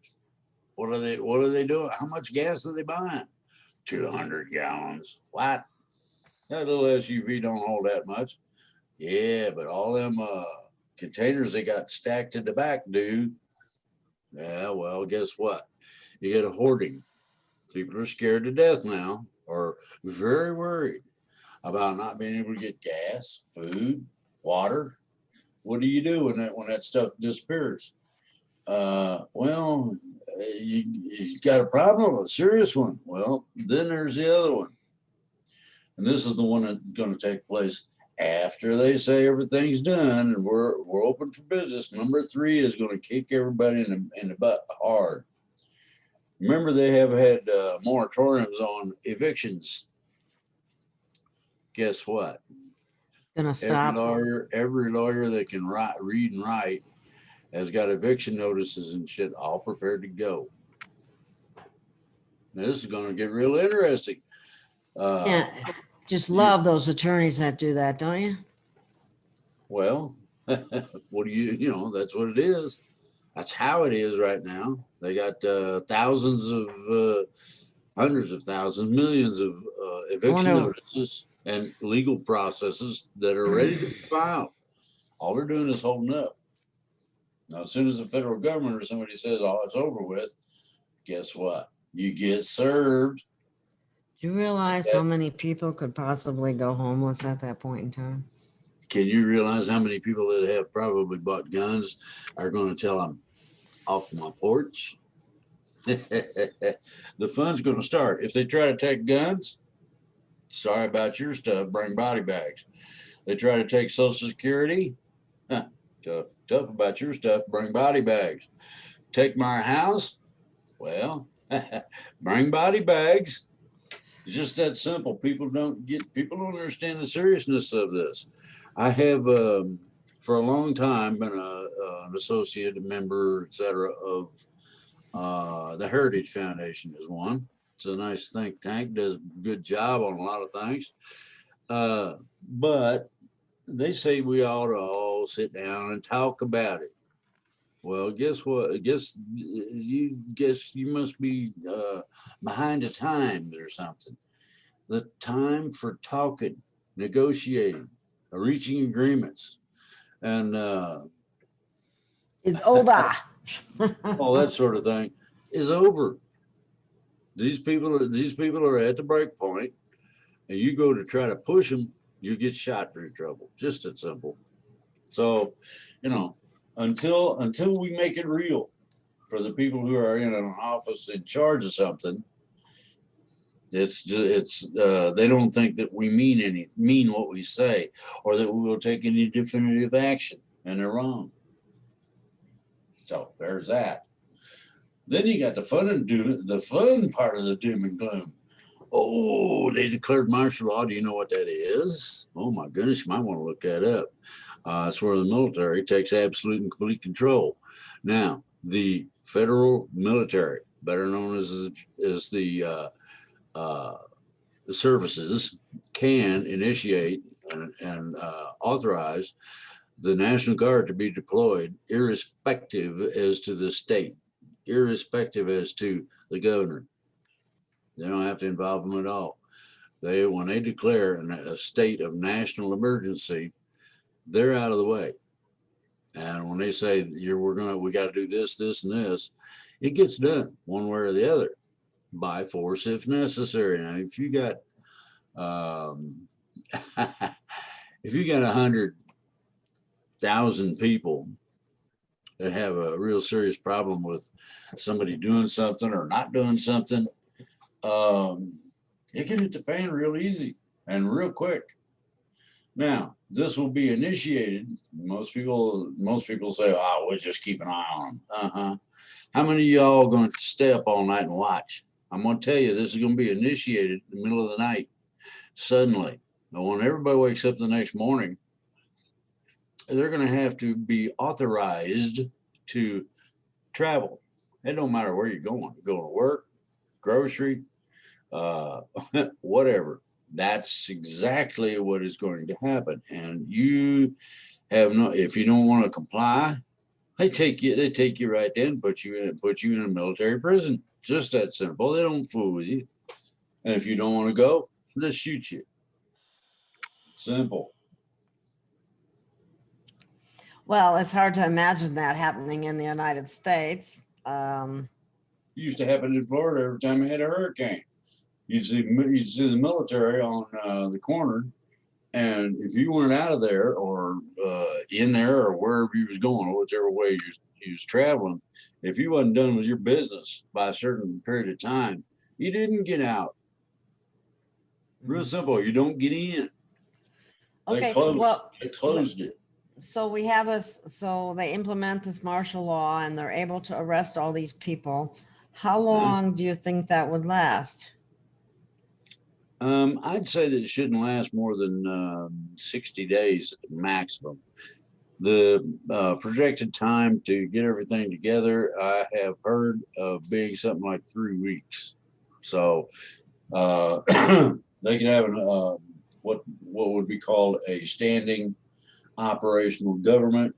What are they doing? How much gas are they buying? 200 gallons. What? That little SUV don't hold that much. Yeah, but all them containers they got stacked in the back do. Yeah, well, guess what? You get a hoarding. People are scared to death now, or very worried about not being able to get gas, food, water. What do you do when that stuff disappears? Well, you got a problem, a serious one. Well, then there's the other one. And this is the one that's going to take place after they say everything's done and we're open for business. Number three is going to kick everybody in the butt hard. Remember, they have had moratoriums on evictions. Guess what? Gonna stop. Every lawyer that can read and write has got eviction notices and shit all prepared to go. Now, this is going to get real interesting. Yeah, just love those attorneys that do that, don't you? Well, what do that's what it is. That's how it is right now. They got thousands of, hundreds of thousands, millions of eviction notices and legal processes that are ready to be filed. All they're doing is holding up. Now, as soon as the federal government or somebody says, "Oh, it's over with," guess what? You get served. Do you realize how many people could possibly go homeless at that point in time? can you realize how many people that have probably bought guns are going to tell them off my porch? The fun's going to start. If they try to take guns, sorry about your stuff, bring body bags. They try to take Social Security, tough about your stuff, bring body bags. Take my house, well, bring body bags. It's just that simple. People don't understand the seriousness of this. I have, for a long time, been an associate, a member, etc., of the Heritage Foundation is one. It's a nice think tank, does a good job on a lot of things. But they say we ought to all sit down and talk about it. Well, guess what? I guess you must be behind the times or something. The time for talking, negotiating, reaching agreements, and It's over. all that sort of thing is over. These people are at the break point, and you go to try to push them, you get shot for your trouble. Just that simple. So, until we make it real for the people who are in an office in charge of something, they don't think that we mean what we say, or that we will take any definitive action, and they're wrong. So there's that. Then you got the fun part of the doom and gloom. Oh, they declared martial law. Do you know what that is? Oh my goodness, you might want to look that up. It's where the military takes absolute and complete control. Now, the federal military, better known as the services, can initiate and authorize the National Guard to be deployed, irrespective as to the state, irrespective as to the governor. They don't have to involve them at all. When they declare a state of national emergency, they're out of the way. And when they say we got to do this, this, and this, it gets done one way or the other by force if necessary. Now, if you got if you got 100,000 people that have a real serious problem with somebody doing something or not doing something, it can hit the fan real easy and real quick. Now, this will be initiated. Most people say, "Oh, we'll just keep an eye on them." How many of y'all going to stay up all night and watch? I'm going to tell you, this is going to be initiated in the middle of the night, suddenly. But when everybody wakes up the next morning, they're going to have to be authorized to travel. It don't matter where you're going. You're going to work, grocery, whatever. That's exactly what is going to happen. And you if you don't want to comply, they take you right then, put you in a military prison. Just that simple. They don't fool with you. And if you don't want to go, they'll shoot you. Simple. Well, it's hard to imagine that happening in the United States. It used to happen in Florida every time we had a hurricane. You'd see the military on the corner, and if you weren't out of there or in there or wherever you was going, or whichever way you was traveling, if you wasn't done with your business by a certain period of time, you didn't get out. Real simple. You don't get in. Okay, They closed it. So so they implement this martial law and they're able to arrest all these people. How long do you think that would last? I'd say that it shouldn't last more than 60 days at the maximum. The projected time to get everything together, I have heard of being something like 3 weeks. So they could have what would be called a standing operational government,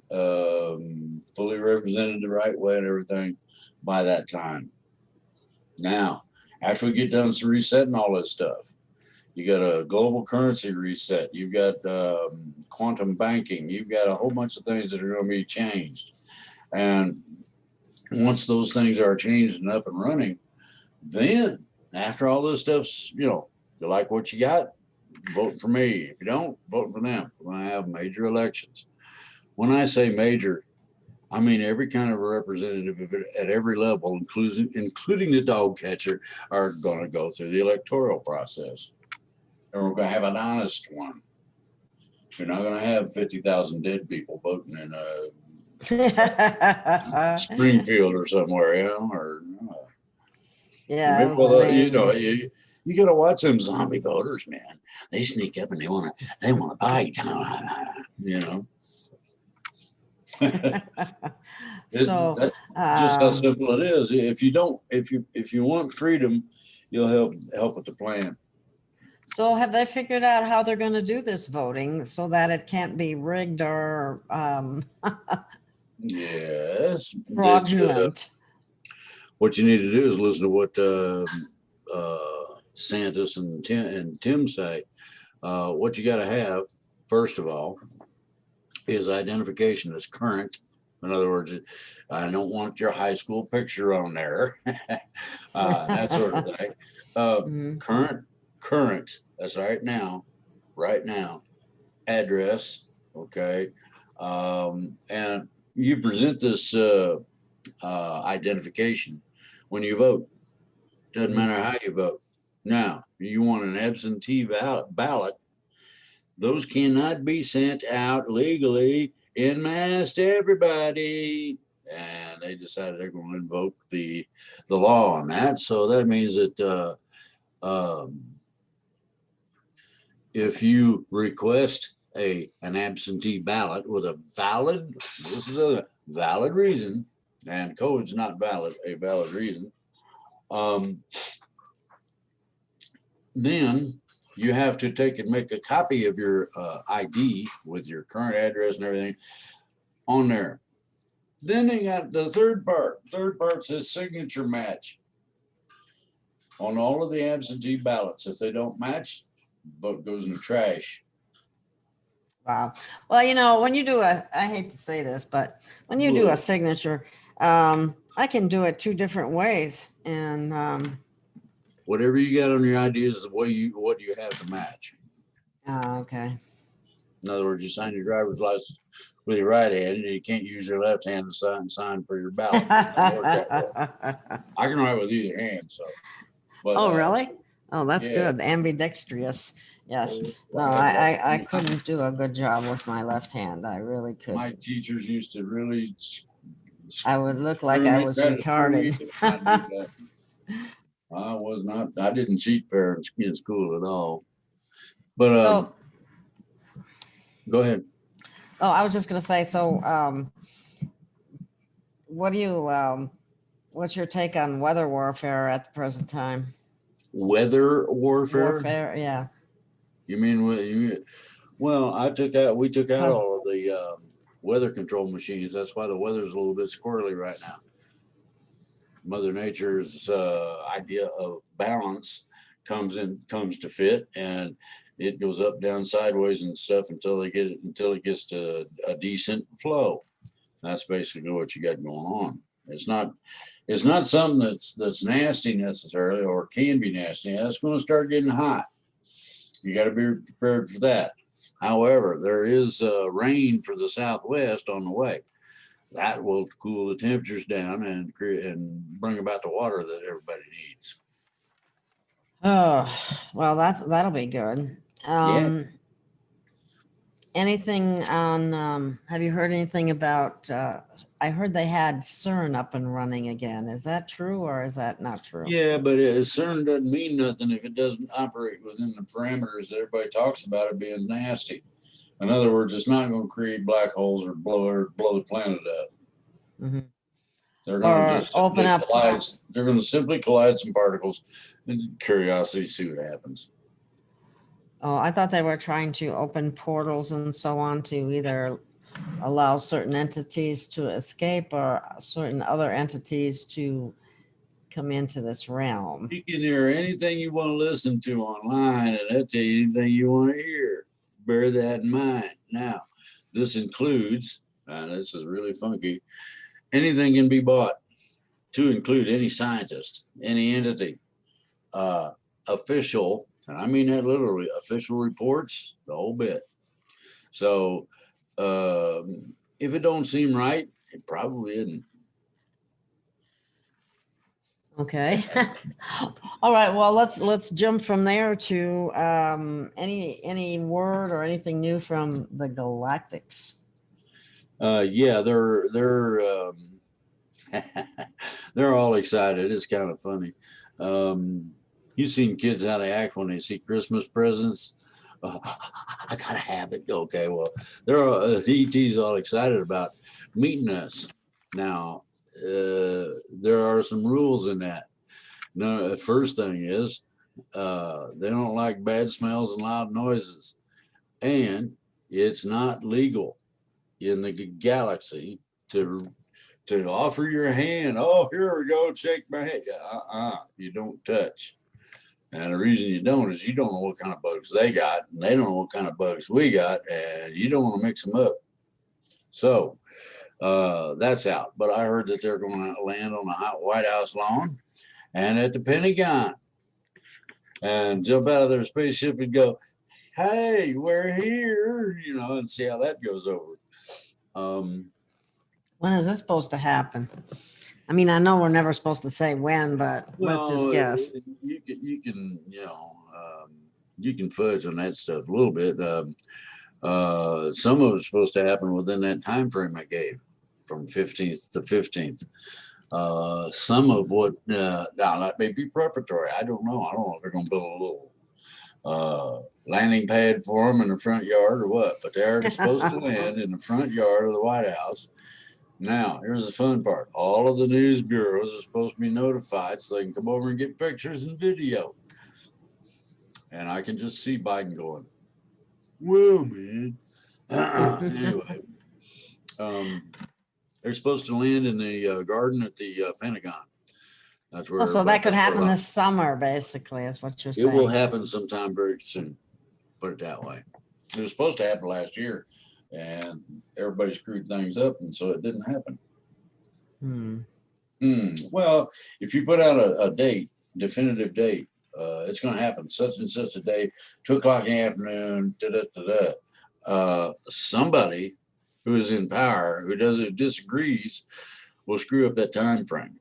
fully represented the right way and everything by that time. Now, after we get done resetting all this stuff, you got a global currency reset, you've got quantum banking, you've got a whole bunch of things that are going to be changed. And once those things are changed and up and running, then after all this stuff's, you like what you got, vote for me. If you don't, vote for them. We're going to have major elections. When I say major, I mean every kind of representative at every level, including the dog catcher, are going to go through the electoral process. And we're going to have an honest one. You're not going to have 50,000 dead people voting in Springfield or somewhere, you know, or Yeah, maybe, it was well, you know, amazing. you got to watch them zombie voters, man. They sneak up and they want to bite, you know. So, That's just how simple it is. If you want freedom, you'll help with the plan. so have they figured out how they're going to do this voting so that it can't be rigged or Yes. fraudulent? What you need to do is listen to what Santos and Tim say. What you got to have, first of all, is identification that's current. In other words, I don't want your high school picture on there, that sort of thing. Mhm. Current, that's right now, address, okay. And you present this identification when you vote. Doesn't matter how you vote. Now, you want an absentee ballot, those cannot be sent out legally en masse to everybody. And they decided they're going to invoke the law on that. So that means that if you request an absentee ballot with a valid reason, and code's not a valid reason, then you have to take and make a copy of your ID with your current address and everything on there. Then they got the third part. Third part says signature match on all of the absentee ballots. If they don't match, vote goes in the trash. Wow. Well, you know, when you do I hate to say this, but when you do a signature, I can do it two different ways. And whatever you got on your ID is what you have to match. okay. In other words, you sign your driver's license with your right hand, and you can't use your left hand to sign for your ballot. I can write with either hand, so. But, oh, really? Oh, that's good. Ambidextrous. Yes. No, I couldn't do a good job with my left hand. I really couldn't. My teachers used to really. I would look like I was retarded. I was not. I didn't cheat fair in school at all. But go ahead. Oh, I was just going to say. So, what do you? What's your take on weather warfare at the present time? Weather warfare? Warfare, yeah. You mean well, we took out all of the weather control machines. That's why the weather's a little bit squirrely right now. Mother Nature's idea of balance comes to fit, and it goes up, down, sideways and stuff until it gets to a decent flow. That's basically what you got going on. It's not something that's nasty necessarily, or can be nasty. It's going to start getting hot. You got to be prepared for that. However, there is rain for the Southwest on the way. That will cool the temperatures down and bring about the water that everybody needs. Oh, well, that'll be good. Yeah. Anything on? Have you heard anything about? I heard they had CERN up and running again. Is that true or is that not true? Yeah, but CERN doesn't mean nothing if it doesn't operate within the parameters that everybody talks about it being nasty. In other words, it's not going to create black holes or blow the planet up. Mm-hmm. They're going to just open up. They're going to simply collide some particles and curiosity, see what happens. Oh, I thought they were trying to open portals and so on to either allow certain entities to escape or certain other entities to come into this realm. You can hear anything you want to listen to online, and they'll tell you anything you want to hear. Bear that in mind. Now, this includes, and this is really funky, anything can be bought, to include any scientist, any entity, official And I mean that literally, official reports, the whole bit. So if it don't seem right, it probably isn't. Okay. All right. Well, let's jump from there to any word or anything new from the Galactics. Yeah, they're all excited. It's kind of funny. You've seen kids how they act when they see Christmas presents. I gotta have it. Okay, well, they're all, the ET's all excited about meeting us. Now, there are some rules in that. No, the first thing is they don't like bad smells and loud noises, and it's not legal in the galaxy to offer your hand. Oh, here we go, shake my hand. You don't touch. And the reason you don't is you don't know what kind of bugs they got, and they don't know what kind of bugs we got, and you don't want to mix them up. So that's out. But I heard that they're going to land on the White House lawn and at the Pentagon and jump out of their spaceship and go, "Hey, we're here," and see how that goes over. When is this supposed to happen? I mean, I know we're never supposed to say when, but let's just guess. You can fudge on that stuff a little bit. Some of it's supposed to happen within that time frame I gave, from 15th to 15th. Some of what now that may be preparatory. I don't know. I don't know if they're going to build a little landing pad for them in the front yard or what, but they're supposed to land in the front yard of the White House. Now, here's the fun part. All of the news bureaus are supposed to be notified so they can come over and get pictures and video. And I can just see Biden going, "Whoa, man." Anyway, they're supposed to land in the garden at the Pentagon. That's where. So that could happen this summer, basically, is what you're saying. It will happen sometime very soon. Put it that way. It was supposed to happen last year, and everybody screwed things up, and so it didn't happen. Well, if you put out a date, definitive date, it's going to happen such and such a day, 2:00 in the afternoon. Somebody who is in power, who disagrees, will screw up that time frame,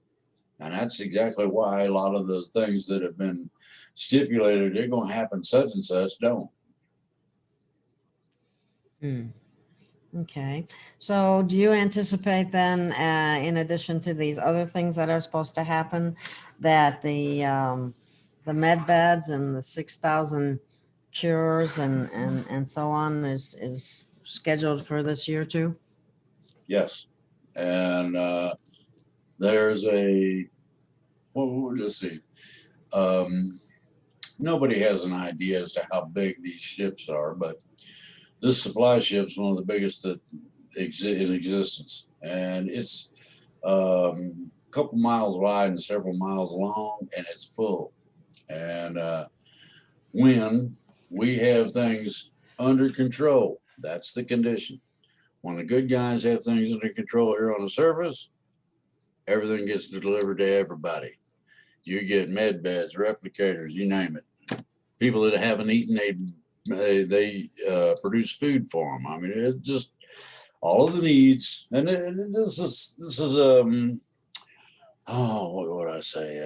and that's exactly why a lot of the things that have been stipulated they're going to happen such and such don't. Okay. So do you anticipate then, in addition to these other things that are supposed to happen, that the med beds and the 6,000 cures and so on is scheduled for this year too? Yes. And there's let's see. Nobody has an idea as to how big these ships are, but this supply ship is one of the biggest that in existence, and it's a couple miles wide and several miles long, and it's full. And when we have things under control, that's the condition. When the good guys have things under control here on the surface, everything gets delivered to everybody. You get med beds, replicators, you name it. People that haven't eaten, they produce food for them. I mean, it's just all of the needs. And this is what would I say?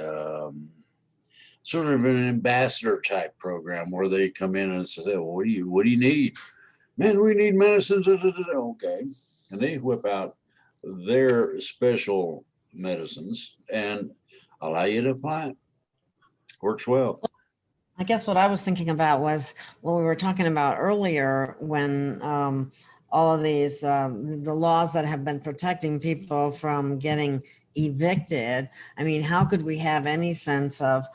Sort of an ambassador type program where they come in and say, "Well, what do you need?" "Man, we need medicines." Okay, and they whip out their special medicines and allow you to apply it. Works well. I guess what I was thinking about was what we were talking about earlier, when all of these, the laws that have been protecting people from getting evicted. I mean, how could we have any sense of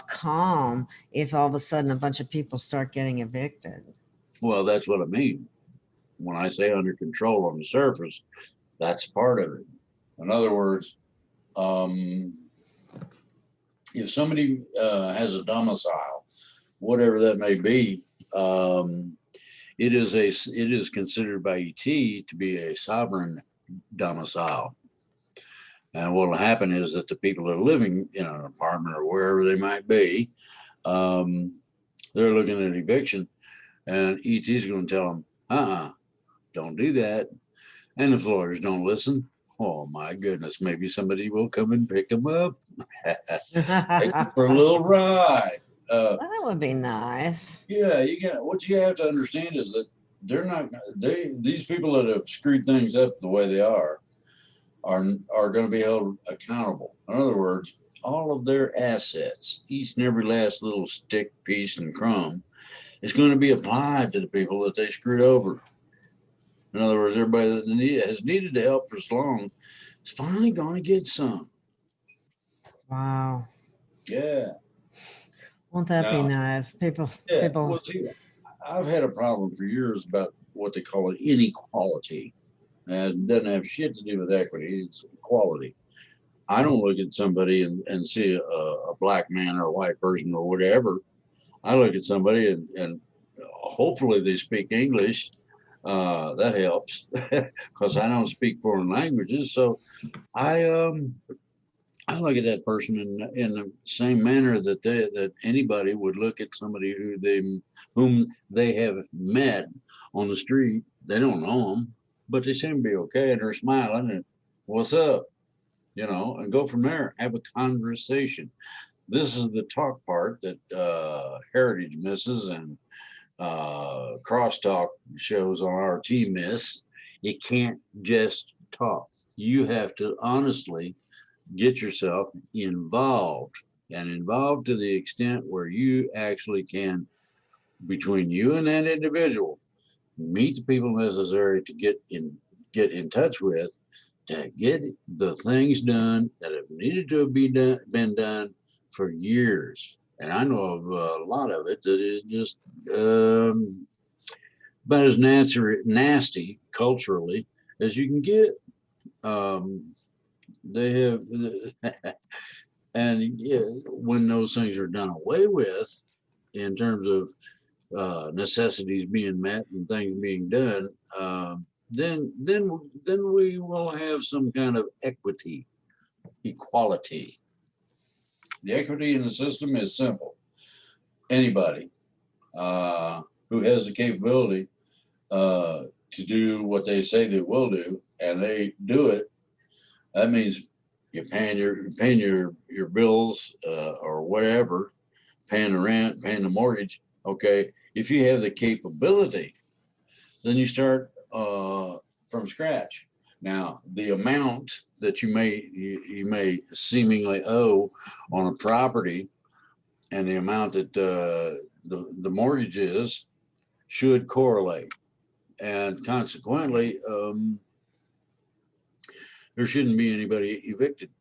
calm if all of a sudden a bunch of people start getting evicted? Well, that's what I mean. When I say under control on the surface, that's part of it. In other words, if somebody has a domicile, whatever that may be, it is considered by ET to be a sovereign domicile. And what will happen is that the people that are living in an apartment or wherever they might be, they're looking at eviction, and ET's going to tell them, don't do that. And if lawyers don't listen, oh my goodness, maybe somebody will come and pick them up, take them for a little ride. That would be nice. Yeah, what you have to understand is that these people that have screwed things up the way they are going to be held accountable. In other words, all of their assets, each and every last little stick, piece, and crumb, is going to be applied to the people that they screwed over. In other words, everybody that has needed the help for so long is finally going to get some. Wow. Yeah. Won't that be nice? People. Well, see, I've had a problem for years about what they call an inequality. It doesn't have shit to do with equity. It's equality. I don't look at somebody and see a black man or a white person or whatever. I look at somebody and hopefully they speak English. That helps because I don't speak foreign languages. So I look at that person in the same manner that anybody would look at somebody whom they have met on the street. They don't know them, but they seem to be okay, and they're smiling and what's up, and go from there. Have a conversation. This is the talk part that Heritage misses and crosstalk shows on RT miss. You can't just talk. You have to honestly get yourself involved, and involved to the extent where you actually can, between you and that individual, meet the people necessary to get in touch with, to get the things done that have needed to been done for years. And I know of a lot of it that is just about as nasty culturally as you can get. They have, and when those things are done away with, in terms of necessities being met and things being done, then we will have some kind of equality. The equity in the system is simple. Anybody who has the capability to do what they say they will do, and they do it, that means you're paying your bills or whatever, paying the rent, paying the mortgage. Okay, if you have the capability, then you start from scratch. Now, the amount that you may seemingly owe on a property, and the amount that the mortgage is, should correlate, and consequently, there shouldn't be anybody evicted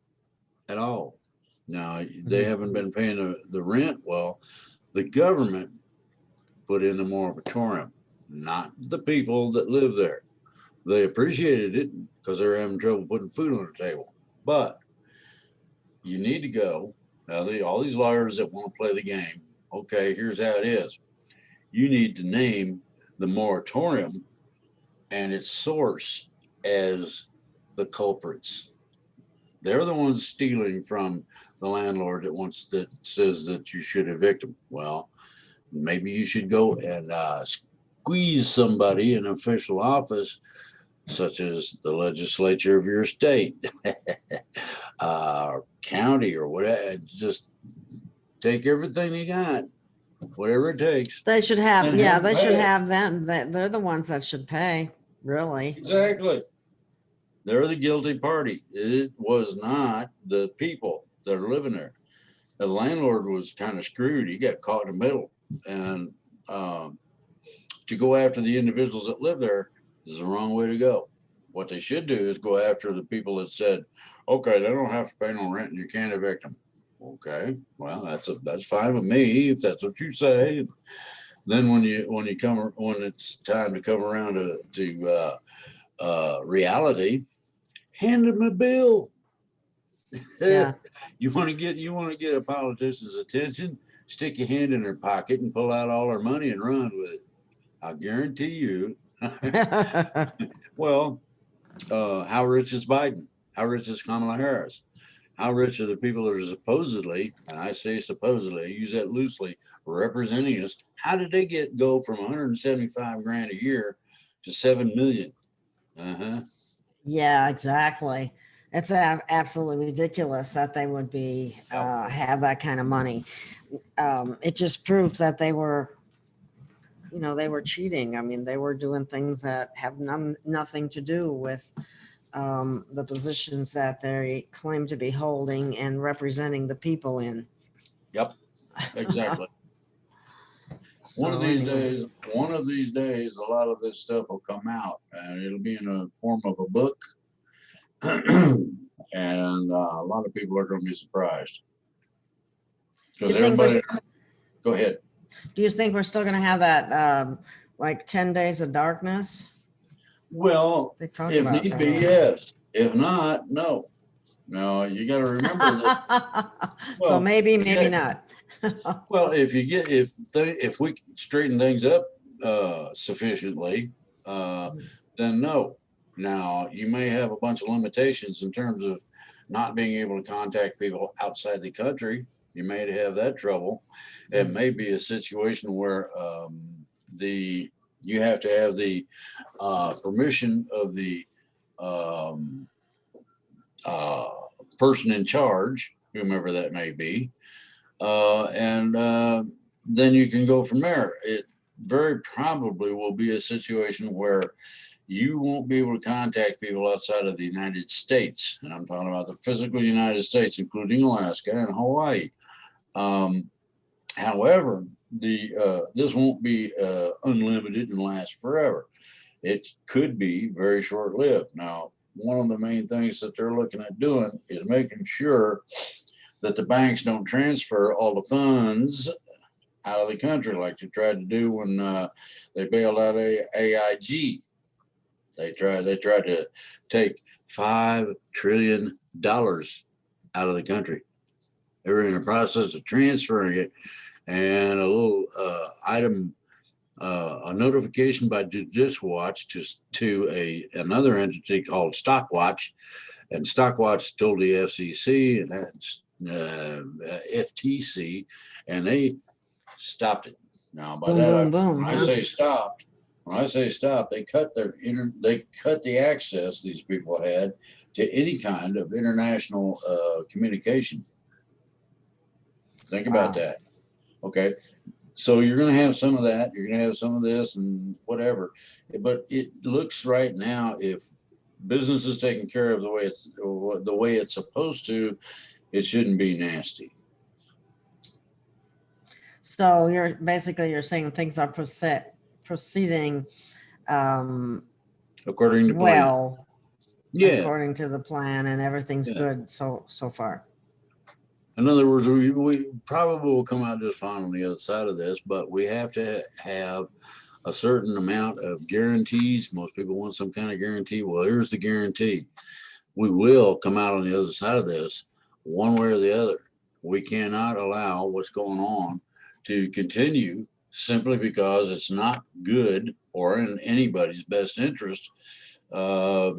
at all. Now, they haven't been paying the rent. Well, the government put in the moratorium, not the people that live there. They appreciated it because they're having trouble putting food on the table. But you need to go. Now, all these lawyers that want to play the game, okay, here's how it is. You need to name the moratorium and its source as the culprits. They're the ones stealing from the landlord that says that you should evict them. Well, maybe you should go and squeeze somebody in official office, such as the legislature of your state, county, or whatever. Just take everything you got, whatever it takes. They should have, they should have them. They're the ones that should pay, really. Exactly. They're the guilty party. It was not the people that are living there. The landlord was kind of screwed. He got caught in the middle. And to go after the individuals that live there is the wrong way to go. What they should do is go after the people that said, okay, they don't have to pay no rent and you can't evict them. Okay, well, that's fine with me if that's what you say. Then when it's time to come around to reality, hand them a bill. Yeah. You want to get a politician's attention, stick your hand in their pocket and pull out all their money and run with it. I guarantee you. Well, how rich is Biden? How rich is Kamala Harris? how rich are the people that are supposedly, and I say supposedly, I use that loosely, representing us? How did they go from 175 grand a year to 7 million? Uh-huh. Yeah, exactly. It's absolutely ridiculous that they would be Yep. have that kind of money. It just proves that they were, they were cheating. I mean, they were doing things that have nothing to do with the positions that they claim to be holding and representing the people in. Yep. Exactly. So One of these anyway. days, a lot of this stuff will come out, and it'll be in a form of a book, and a lot of people are going to be surprised because You think everybody. Go ahead. Do you think we're still going to have that like 10 days of darkness? Well, They talked if about need be, that. yes. If not, no. No, you got to remember that. So Well, maybe yeah. not. Well, if we straighten things up sufficiently, then no. Now you may have a bunch of limitations in terms of not being able to contact people outside the country. You may have that trouble. It may be a situation where you have to have the permission of the um, person in charge, whomever that may be, and then you can go from there. It very probably will be a situation where you won't be able to contact people outside of the United States, and I'm talking about the physical United States, including Alaska and Hawaii. However, this won't be unlimited and last forever. It could be very short-lived. Now, one of the main things that they're looking at doing is making sure that the banks don't transfer all the funds out of the country like they tried to do when they bailed out AIG. They tried to take $5 trillion out of the country. They were in the process of transferring it, and a little item, a notification by Judicial Watch to another entity called Stockwatch, and Stockwatch told the FCC and that's FTC, and they stopped it. Now, by Boom, that, boom, boom, when I huh? say stopped, they cut the access these people had to any kind of international communication. Think about that. Okay. So you're going to have some of that. You're going to have some of this and whatever. But it looks right now, if business is taken care of the way it's supposed to, it shouldn't be nasty. So you're saying things are proceeding According to plan. well, Yeah. according to the plan, and everything's Yeah. good so far. In other words, we probably will come out just fine on the other side of this, but we have to have a certain amount of guarantees. Most people want some kind of guarantee. Well, here's the guarantee. We will come out on the other side of this one way or the other. We cannot allow what's going on to continue simply because it's not good or in anybody's best interest for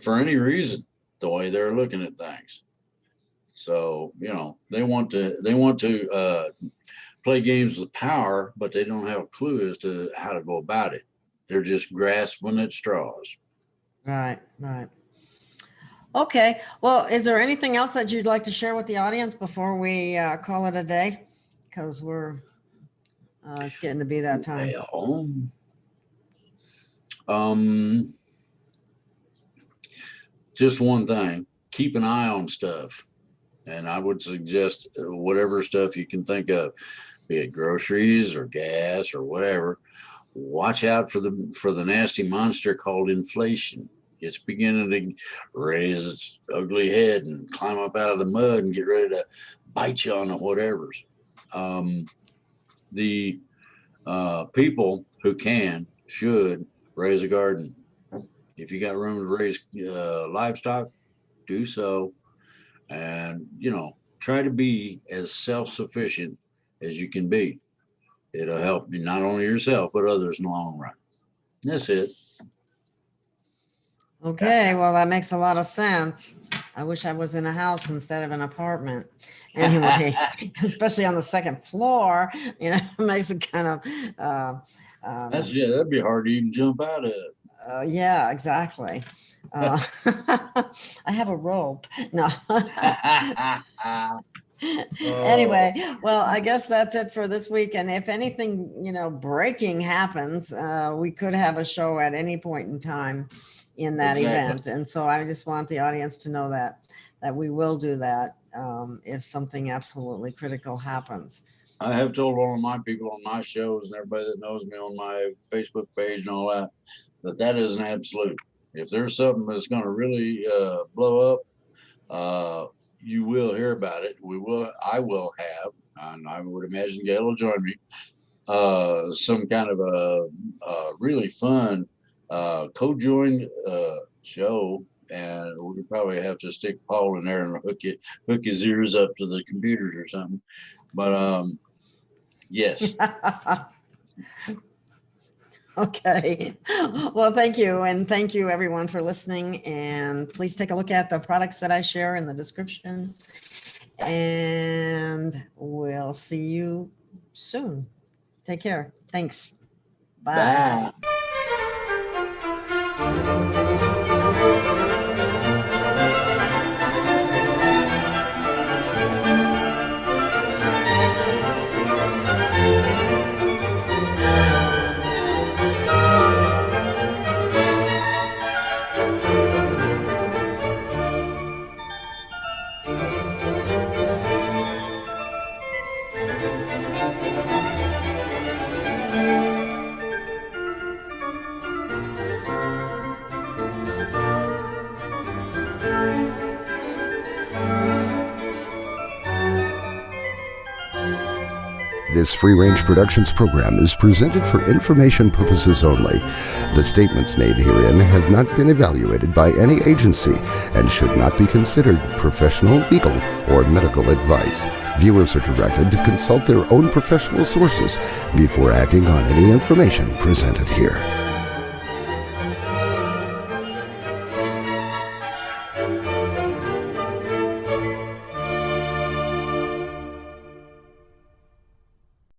any reason, the way they're looking at things. So, they want to play games with power, but they don't have a clue as to how to go about it. They're just grasping at straws. Right. Okay. Well, is there anything else that you'd like to share with the audience before we call it a day? Because it's getting to be that time. Well, just one thing, keep an eye on stuff. And I would suggest whatever stuff you can think of, be it groceries or gas or whatever, watch out for the nasty monster called inflation. It's beginning to raise its ugly head and climb up out of the mud and get ready to bite you on the whatevers. The people who should raise a garden. If you got room to raise livestock, do so. And, try to be as self-sufficient as you can be. It'll help you not only yourself, but others in the long run. That's it. Okay, well, that makes a lot of sense. I wish I was in a house instead of an apartment. Anyway, especially on the second floor, it makes it kind of, That'd be hard to even jump out of. yeah, exactly. I have a rope. No. Anyway, well, I guess that's it for this week. And if anything, breaking happens, we could have a show at any point in time in that event. And so I just want the audience to know that we will do that if something absolutely critical happens. I have told all of my people on my shows and everybody that knows me on my Facebook page and all that is an absolute. If there's something that's going to really blow up, you will hear about it. I will have, and I would imagine Gail will join me, some kind of a really fun co-joined show, and we probably have to stick Paul in there and hook his ears up to the computers or something. But yes. Okay. Well, thank you. And thank you everyone for listening. And please take a look at the products that I share in the description. And we'll see you soon. Take care. Thanks. Bye. This Free Range Productions program is presented for information purposes only. The statements made herein have not been evaluated by any agency and should not be considered professional, legal, or medical advice. Viewers are directed to consult their own professional sources before acting on any information presented here.